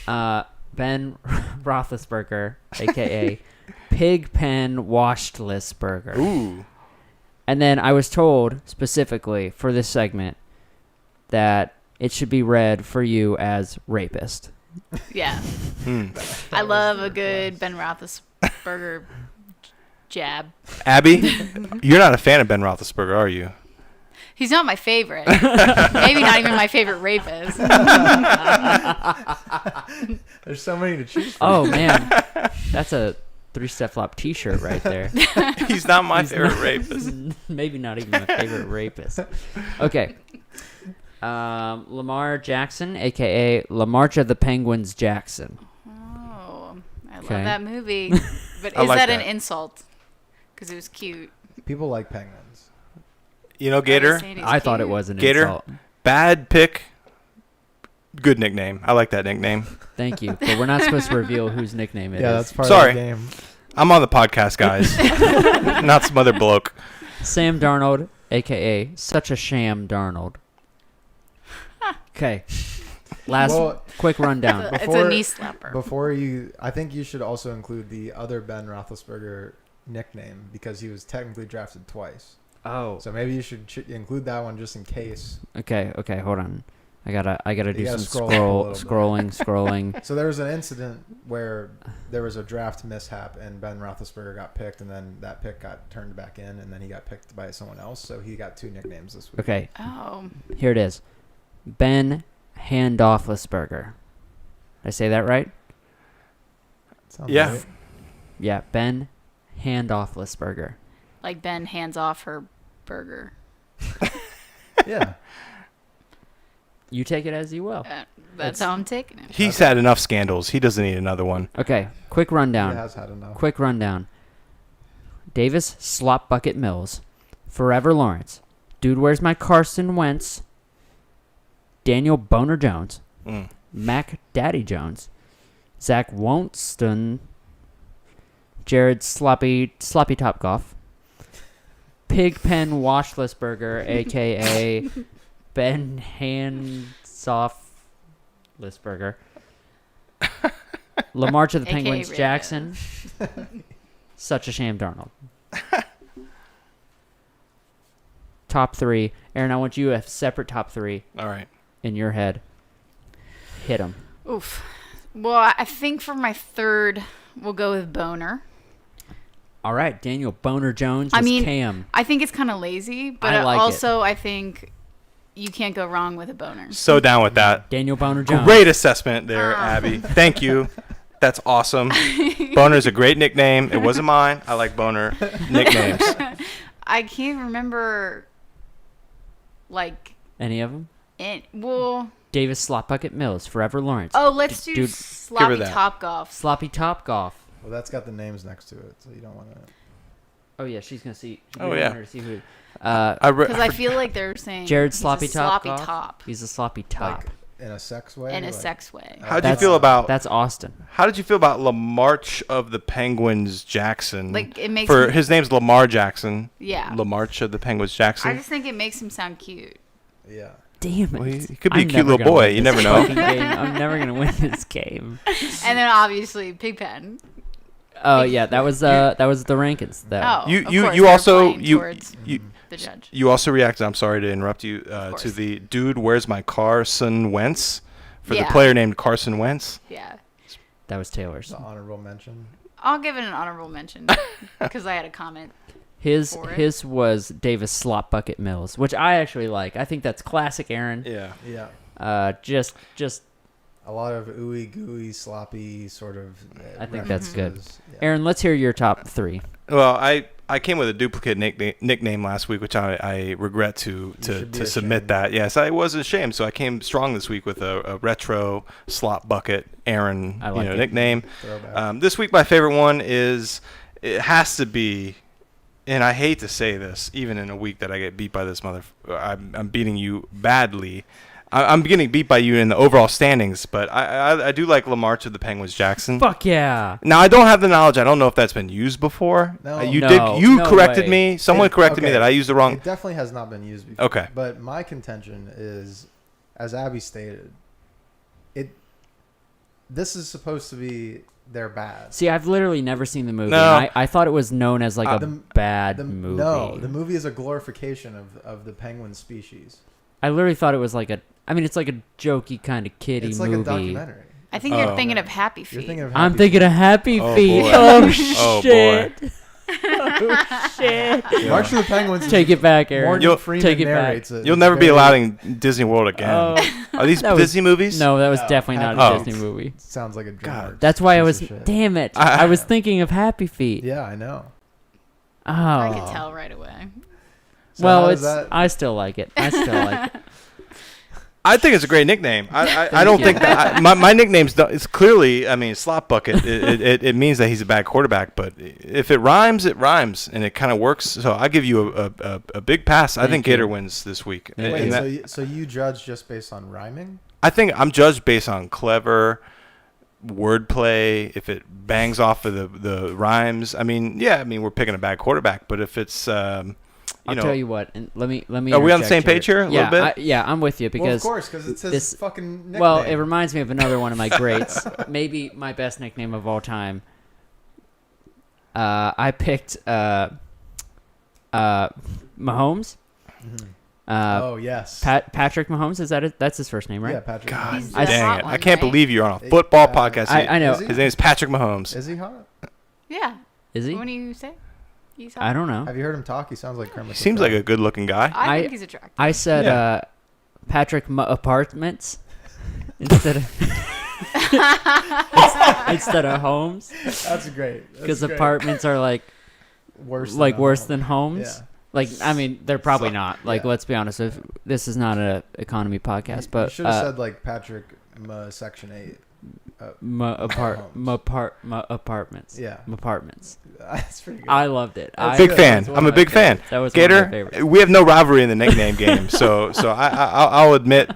Ben Roethlisberger, aka Pigpen Washlessberger. Ooh. And then I was told specifically for this segment that it should be read for you as rapist. Yeah. Hmm. I love a good Ben Roethlisberger jab. Abby, you're not a fan of Ben Roethlisberger, are you? He's not my favorite. Maybe not even my favorite rapist. There's so many to choose from. Oh man, that's a 3-Step Flop T-shirt right there. He's not my He's favorite not- rapist. Maybe not even my favorite rapist. Okay. Lamar Jackson, aka Lamarcha the Penguins Jackson. Oh, I love Okay. that movie. But I is like that an that. insult? Because it was cute. People like penguins. You know, Gator, I thought it was an Gator? insult. bad pick. Good nickname. I like that nickname. Thank you, but we're not supposed to reveal whose nickname it is. Yeah, that's part Sorry. of the game. I'm on the podcast, guys. Not some other bloke. Sam Darnold, aka Such a Sham Darnold. Okay. Last Well, quick rundown. It's a Before- knee slapper. Before you, I think you should also include the other Ben Roethlisberger nickname because he was technically drafted twice. Oh. So maybe you should include that one just in case. Okay. Hold on. I gotta do gotta some scroll up a little bit. scrolling. So there was an incident where there was a draft mishap and Ben Roethlisberger got picked, and then that pick got turned back in, and then he got picked by someone else. So he got 2 nicknames this week. Okay. Oh. Here it is. Ben Handofflisberger. Did I say that right? Sounds Yeah. right. Yeah. Ben Handofflisberger. Like Ben hands off her burger. Yeah. You take it as you will. That's how I'm taking it. He's had enough scandals. He doesn't need another one. Okay. Quick He rundown. has had enough. Quick rundown. Davis Slop Bucket Mills. Forever Lawrence. Dude, Where's My Carson Wentz? Daniel Boner Jones. Mm. Mac Daddy Jones. Zach Wonston. Jared Sloppy Topgolf. Pigpen Washlessberger, a.k.a. Ben Handsofflessberger. Lamarch of the AKA Penguins Radio. Jackson. Such a shame, Darnold. Top 3. Aaron, I want you a separate top 3 All right. in your head. Hit them. Oof. Well, I think for my third, we'll go with Boner. All right, Daniel Boner Jones I was mean, Cam. I think it's kind of lazy, but I like also I think you can't go wrong with a boner. So down with that. Daniel Boner Jones. Great assessment there, Abby. Thank you. That's awesome. Boner's a great nickname. It wasn't mine. I like Boner nicknames. I can't remember, like, Any of them? well, Davis Slop Bucket Mills, Forever Lawrence. oh, let's do dude, Sloppy that. Top Golf. Sloppy Top Golf. Well, that's got the names next to it, so you don't want to. Oh yeah, she's gonna see. Oh, we yeah. want her to see who. Because I feel like they're saying Jared he's a Sloppy Top. Sloppy Golf? Top He's a sloppy top. Like in a sex way? in a Like- sex way. How'd you That's- feel about That's Austin. How did you feel about Lamarch of the Penguins Jackson? Like, it makes for me- his name's Lamar Jackson. Yeah. Lamarch of the Penguins I Jackson. just think it makes him sound cute. Yeah. Damn it! Well, he could be a I'm cute never little gonna boy. win You this never know. fucking game. I'm never gonna win this game. And then obviously Pigpen. Oh yeah, that was the rankings. That Oh, You of you course, you they're also playing you towards you the judge. you also reacted. I'm sorry to interrupt you. course. To the dude, where's my Carson Wentz? For the Yeah. player named Carson Wentz. Yeah. that was Taylor's. It's an honorable mention. I'll give it an honorable mention because I had a comment. His for it. his was Davis Slop Bucket Mills, which I actually like. I think that's classic, Aaron. Yeah. Yeah. Just A lot of ooey gooey, sloppy sort of. I think that's good. references. Yeah. Aaron, let's hear your top 3. Well, I came with a duplicate nickname last week, which I regret to should be submit ashamed. that. Yes, I was ashamed, so I came strong this week with a retro slop bucket Aaron I like it. nickname. Throwback. This week, my favorite one it has to be, and I hate to say this, even in a week that I get beat by this I'm beating you badly. I'm getting beat by you in the overall standings, but I do like Lamarch of the Penguins Jackson. Fuck yeah! Now I don't have the knowledge. I don't know if that's been used before. No. You No, did. You no corrected way. me. Someone corrected me okay. that I used the wrong. It definitely has not been used before. Okay. But my contention is, as Abby stated, this is supposed to be their bad. See, I've literally never seen the movie. No. And I thought it was known as like a bad movie. No, the movie is a glorification of the penguin species. I literally thought it was like it's like a jokey kind of kiddie It's movie. like a documentary. I think Oh. you're thinking of Happy Feet. You're thinking of I'm Happy thinking Feet. of Happy Oh, Feet. boy. Oh, Oh, shit. boy. Oh shit. March of the Penguins. Take it back, Aaron. Morgan You'll- Freeman take it back. narrates it. You'll It's never be very- allowed in Disney World again. Oh, Are these that was- Disney movies? no, that was No, definitely not Happy a Feet. Disney movie. Sounds like a God. DreamWorks That's why I piece was. of shit. Damn it! I- I was thinking of Happy Feet. Yeah, I know. Oh. I could tell right away. So Well, how it's. does that- I still like it. I still like it. I think it's a great nickname. I don't you. think that my nickname's it's clearly. I mean, slop bucket. It means that he's a bad quarterback. But if it rhymes, and it kind of works. So I give you a big pass. I Thank think you. Gator wins this week. Thank And Wait, that- so you judge just based on rhyming? I think I'm judged based on clever wordplay. If it bangs off of the rhymes, I mean, we're picking a bad quarterback. But if it's I'll tell you what. And let me. Are we on the interject same page here a yeah, little bit? yeah, I'm with you Well, of because. course, because it's his this- fucking nickname. Well, it reminds me of another one of my greats. Maybe my best nickname of all time. I picked Mahomes. Mhm. Uh, Yes. Patrick Mahomes, is that it? That's his first name, right? Yeah, Patrick. God He's Mahomes. the I- dang hot it! one, I can't right? believe you're on a football Uh, podcast. I know. Is he? His name is Patrick Mahomes. Is he hot? Yeah. Is he? What do you say? He's I don't know. Have you heard him talk? He sounds like Kermit. the Seems like Frog. a good-looking guy. I I- think he's attractive. I said Yeah. Patrick Apartments instead of instead of homes, That's great. because apartments are like worse. worse than than homes. Yeah. Like, I mean, they're probably not. Like, yeah. let's be honest. If this is not a economy podcast, You but should have said like Patrick Section 8. apartments. Yeah. Apartments. That's pretty good. I loved it. That's Big good. fan. That's one I'm of a my big fan. That was one of my favorites. Gator, we have no rivalry in the nickname game, so I'll admit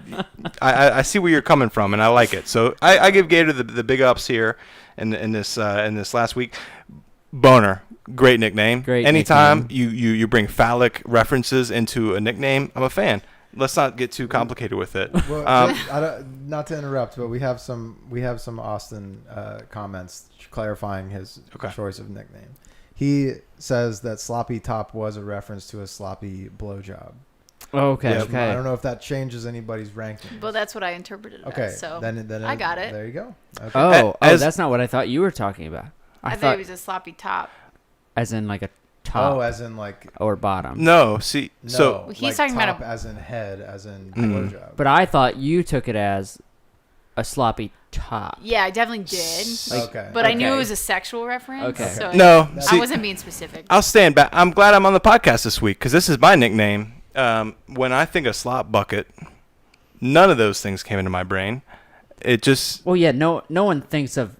I see where you're coming from, and I like it. So I give Gator the big ups here in this last week. Boner, great nickname. Great Anytime nickname. you bring phallic references into a nickname, I'm a fan. Let's not get too complicated with it. Well, I don't, not to interrupt, but we have some Austin comments clarifying his Okay. choice of nickname. He says that sloppy top was a reference to a sloppy blowjob. Okay. Yeah. Okay. I don't know if that changes anybody's ranking. Well, that's what I interpreted it Okay, as. So then I got it. There you go. Okay. Oh, As- that's not what I thought you were talking about. I I thought it thought was a sloppy top. as in like a top Oh, as in like or bottom. No, see, no, so He's like talking about top as in head, as in Mm. blowjob. But I thought you took it as a sloppy top. Yeah, I definitely did. Okay. But I knew it Okay. was a sexual reference. Okay. So no, That's- I see, wasn't being specific. I'll stand back. I'm glad I'm on the podcast this week because this is my nickname. When I think of slop bucket, none of those things came into my brain. It just Well, yeah. No one thinks of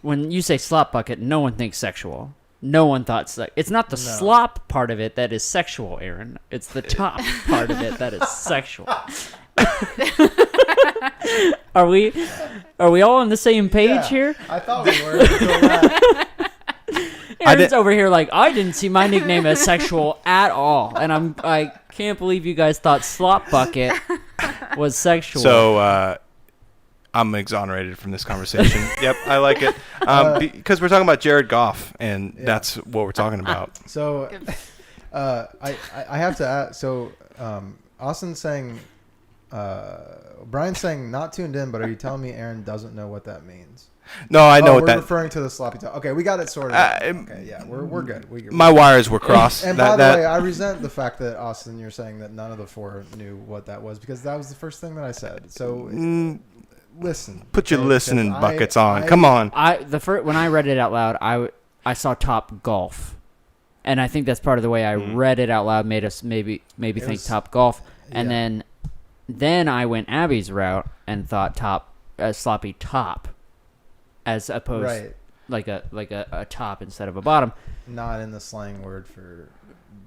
when you say slop bucket. No one thinks sexual. No one thought it's not the No. slop part of it that is sexual, Aaron. It's the top part of it that is sexual. Are we all on the same page Yeah. here? I thought we were until that. Aaron's over here like, I didn't see my nickname as sexual at all, and I can't believe you guys thought slop bucket was sexual. so. I'm exonerated from this conversation. Yep, I like it because we're talking about Jared Goff, and Yeah. that's what we're talking about. So, I have to ask. So, Austin's saying, Brian's saying not tuned in, but are you telling me Aaron doesn't know what that means? No, I know we're what that. referring to the sloppy top. Okay, we got it sorted. out. Uh, Okay, yeah, we're good. My wires were crossed. And by the way, I resent the fact that Austin, you're saying that none of the four knew what that was because that was the first thing that I said. So listen. Put your okay, listening 'cause buckets on. Come on. When I read it out loud, I saw Top Golf, and I think that's part of the way I read it out loud made us maybe think was- Top Golf, and yeah. then I went Abby's route and thought sloppy top, as opposed Right. like a top instead of a bottom. Not in the slang word for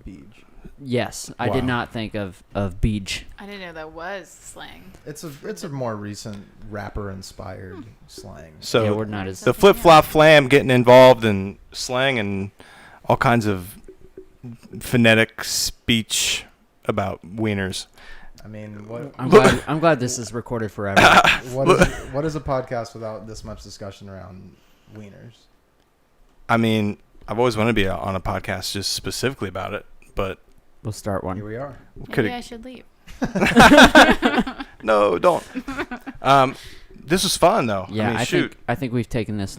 beach. Yes, I did Wow. not think of beach. I didn't know that was slang. It's a more recent rapper inspired slang. So Yeah, we're not as the flip flop flam getting involved in slang and all kinds of phonetic speech about wieners. I mean, what I'm glad this is recorded forever. what is a podcast without this much discussion around wieners? I mean, I've always wanted to be on a podcast just specifically about it, but We'll start Here one. we are. Maybe I should leave. no, don't. This was fun though. Yeah, I mean, shoot. I think we've taken this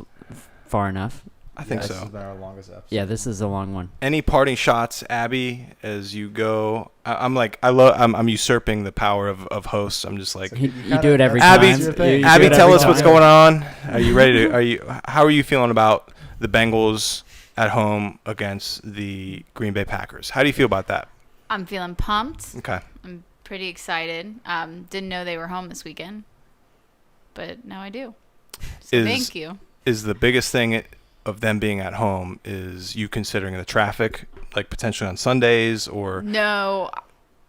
far enough. I think This has so. been our longest episode. Yeah, this is a long one. Any parting shots, Abby, as you go? I'm usurping the power of hosts. I'm just like, So You do it every Abby, time. Your thing. You do Abby, it tell every us what's time. going on. Are you ready to? How are you feeling about the Bengals at home against the Green Bay Packers? How do you feel about that? I'm feeling pumped. Okay. I'm pretty excited. Didn't know they were home this weekend, but now I do. So thank you. Is the biggest thing of them being at home is you considering the traffic, like potentially on Sundays or? No,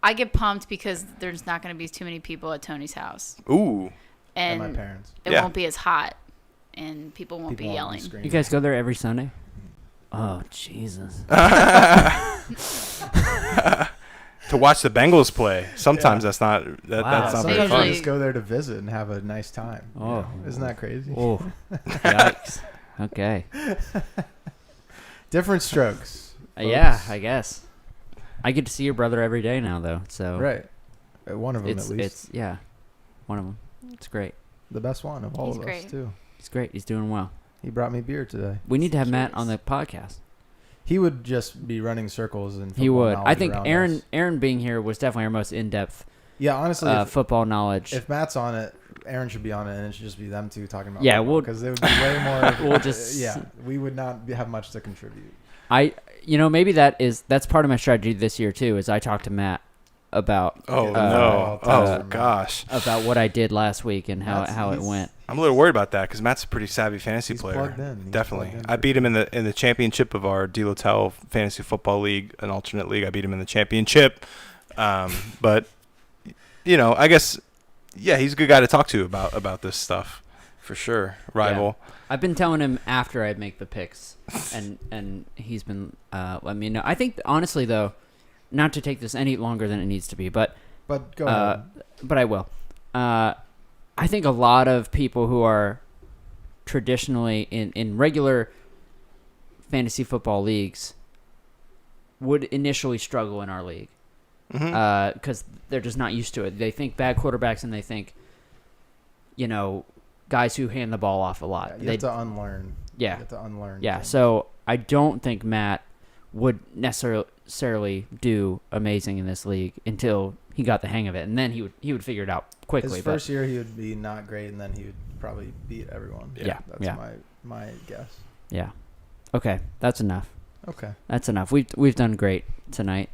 I get pumped because there's not going to be too many people at Tony's house, Ooh. And my and parents. it Yeah. won't be as hot, and people won't People be won't yelling. screaming. You guys go there every Sunday? Oh, Jesus. To watch the Bengals play. Sometimes Yeah. that's not Wow. that's not very Sometimes fun. I Usually- just go there to visit and have a nice time. You Oh. know? Isn't that crazy? Oh, yikes. Okay. Different strokes. Yeah, folks. I guess. I get to see your brother every day now, though. So Right. One of them it's at least. yeah, one of them. It's great. The best one of all He's of great. us too. He's great. He's doing well. He brought me beer today. We need to have Matt on Curious. the podcast. He would just be running circles and He would. I knowledge think around Aaron us. Aaron being here was definitely our most in-depth Yeah, honestly, football knowledge. if Matt's on it, Aaron should be on it, and it should just be them two talking about. Yeah, we'll- because they would be way more. We'll just- yeah, we would not have much to contribute. Maybe that's part of my strategy this year too. Is I talk to Matt about Oh Okay, no! I'll Oh tell gosh! about what I did last week and how it He's- went. I'm a little worried about that because Matt's a pretty savvy fantasy He's player. plugged in. He's Definitely. plugged in I for beat him sure. in the championship of our D-Lotel Fantasy Football League, an alternate league. I beat him in the championship. But I guess he's a good guy to talk to about this stuff for sure. Rival. I've been telling him after I make the picks, and he's been letting me know. I think honestly though, not to take this any longer than it needs to be, but Go ahead. but I will. I think a lot of people who are traditionally in regular fantasy football leagues would initially struggle in our league Mhm. because they're just not used to it. They think bad quarterbacks and they think, guys who hand the ball off a lot. You have to unlearn. Yeah. You have to unlearn. Yeah, things. so I don't think Matt would necessarily do amazing in this league until he got the hang of it, and then he would figure it out quickly. his first year he would be not great, and then he would probably beat everyone. Yeah, that's yeah. my guess. Yeah. Okay, that's enough. Okay, That's enough. We've done great tonight.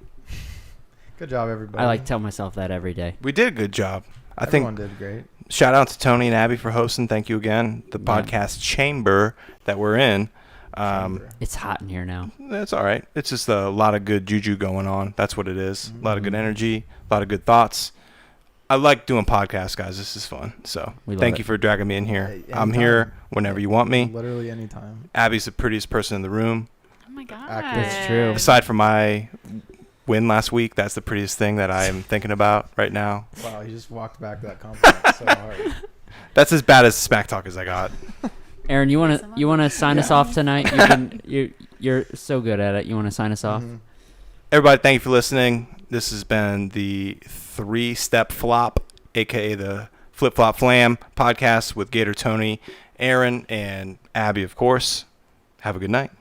good job, everybody. I like to tell myself that every day. We did a good job. I Everyone think. did great. Shout out to Tony and Abby for hosting. Thank you again. The Yeah. podcast chamber that we're in. Chamber. It's hot in here now. That's all right. It's just a lot of good juju going on. That's what it is. A lot of good Mhm. energy, a lot of good thoughts. I like doing podcasts, guys. This is fun. So We love thank it. you for dragging me in here. Hey, I'm anytime. here whenever you want me. Literally anytime. Abby's the prettiest person in the room. Oh my god. That's true. Aside from my win last week, that's the prettiest thing that I am thinking about right now. Wow, he just walked back that compliment so hard. That's as bad as smack talk as I got. Aaron, you Yes, wanna sign us Yeah. off tonight? You're so good at it. You wanna sign us off? Mhm. Everybody, thank you for listening. This has been the 3-Step Flop, aka the Flip Flop Flam podcast with Gator Tony, Aaron, and Abby, of course. Have a good night.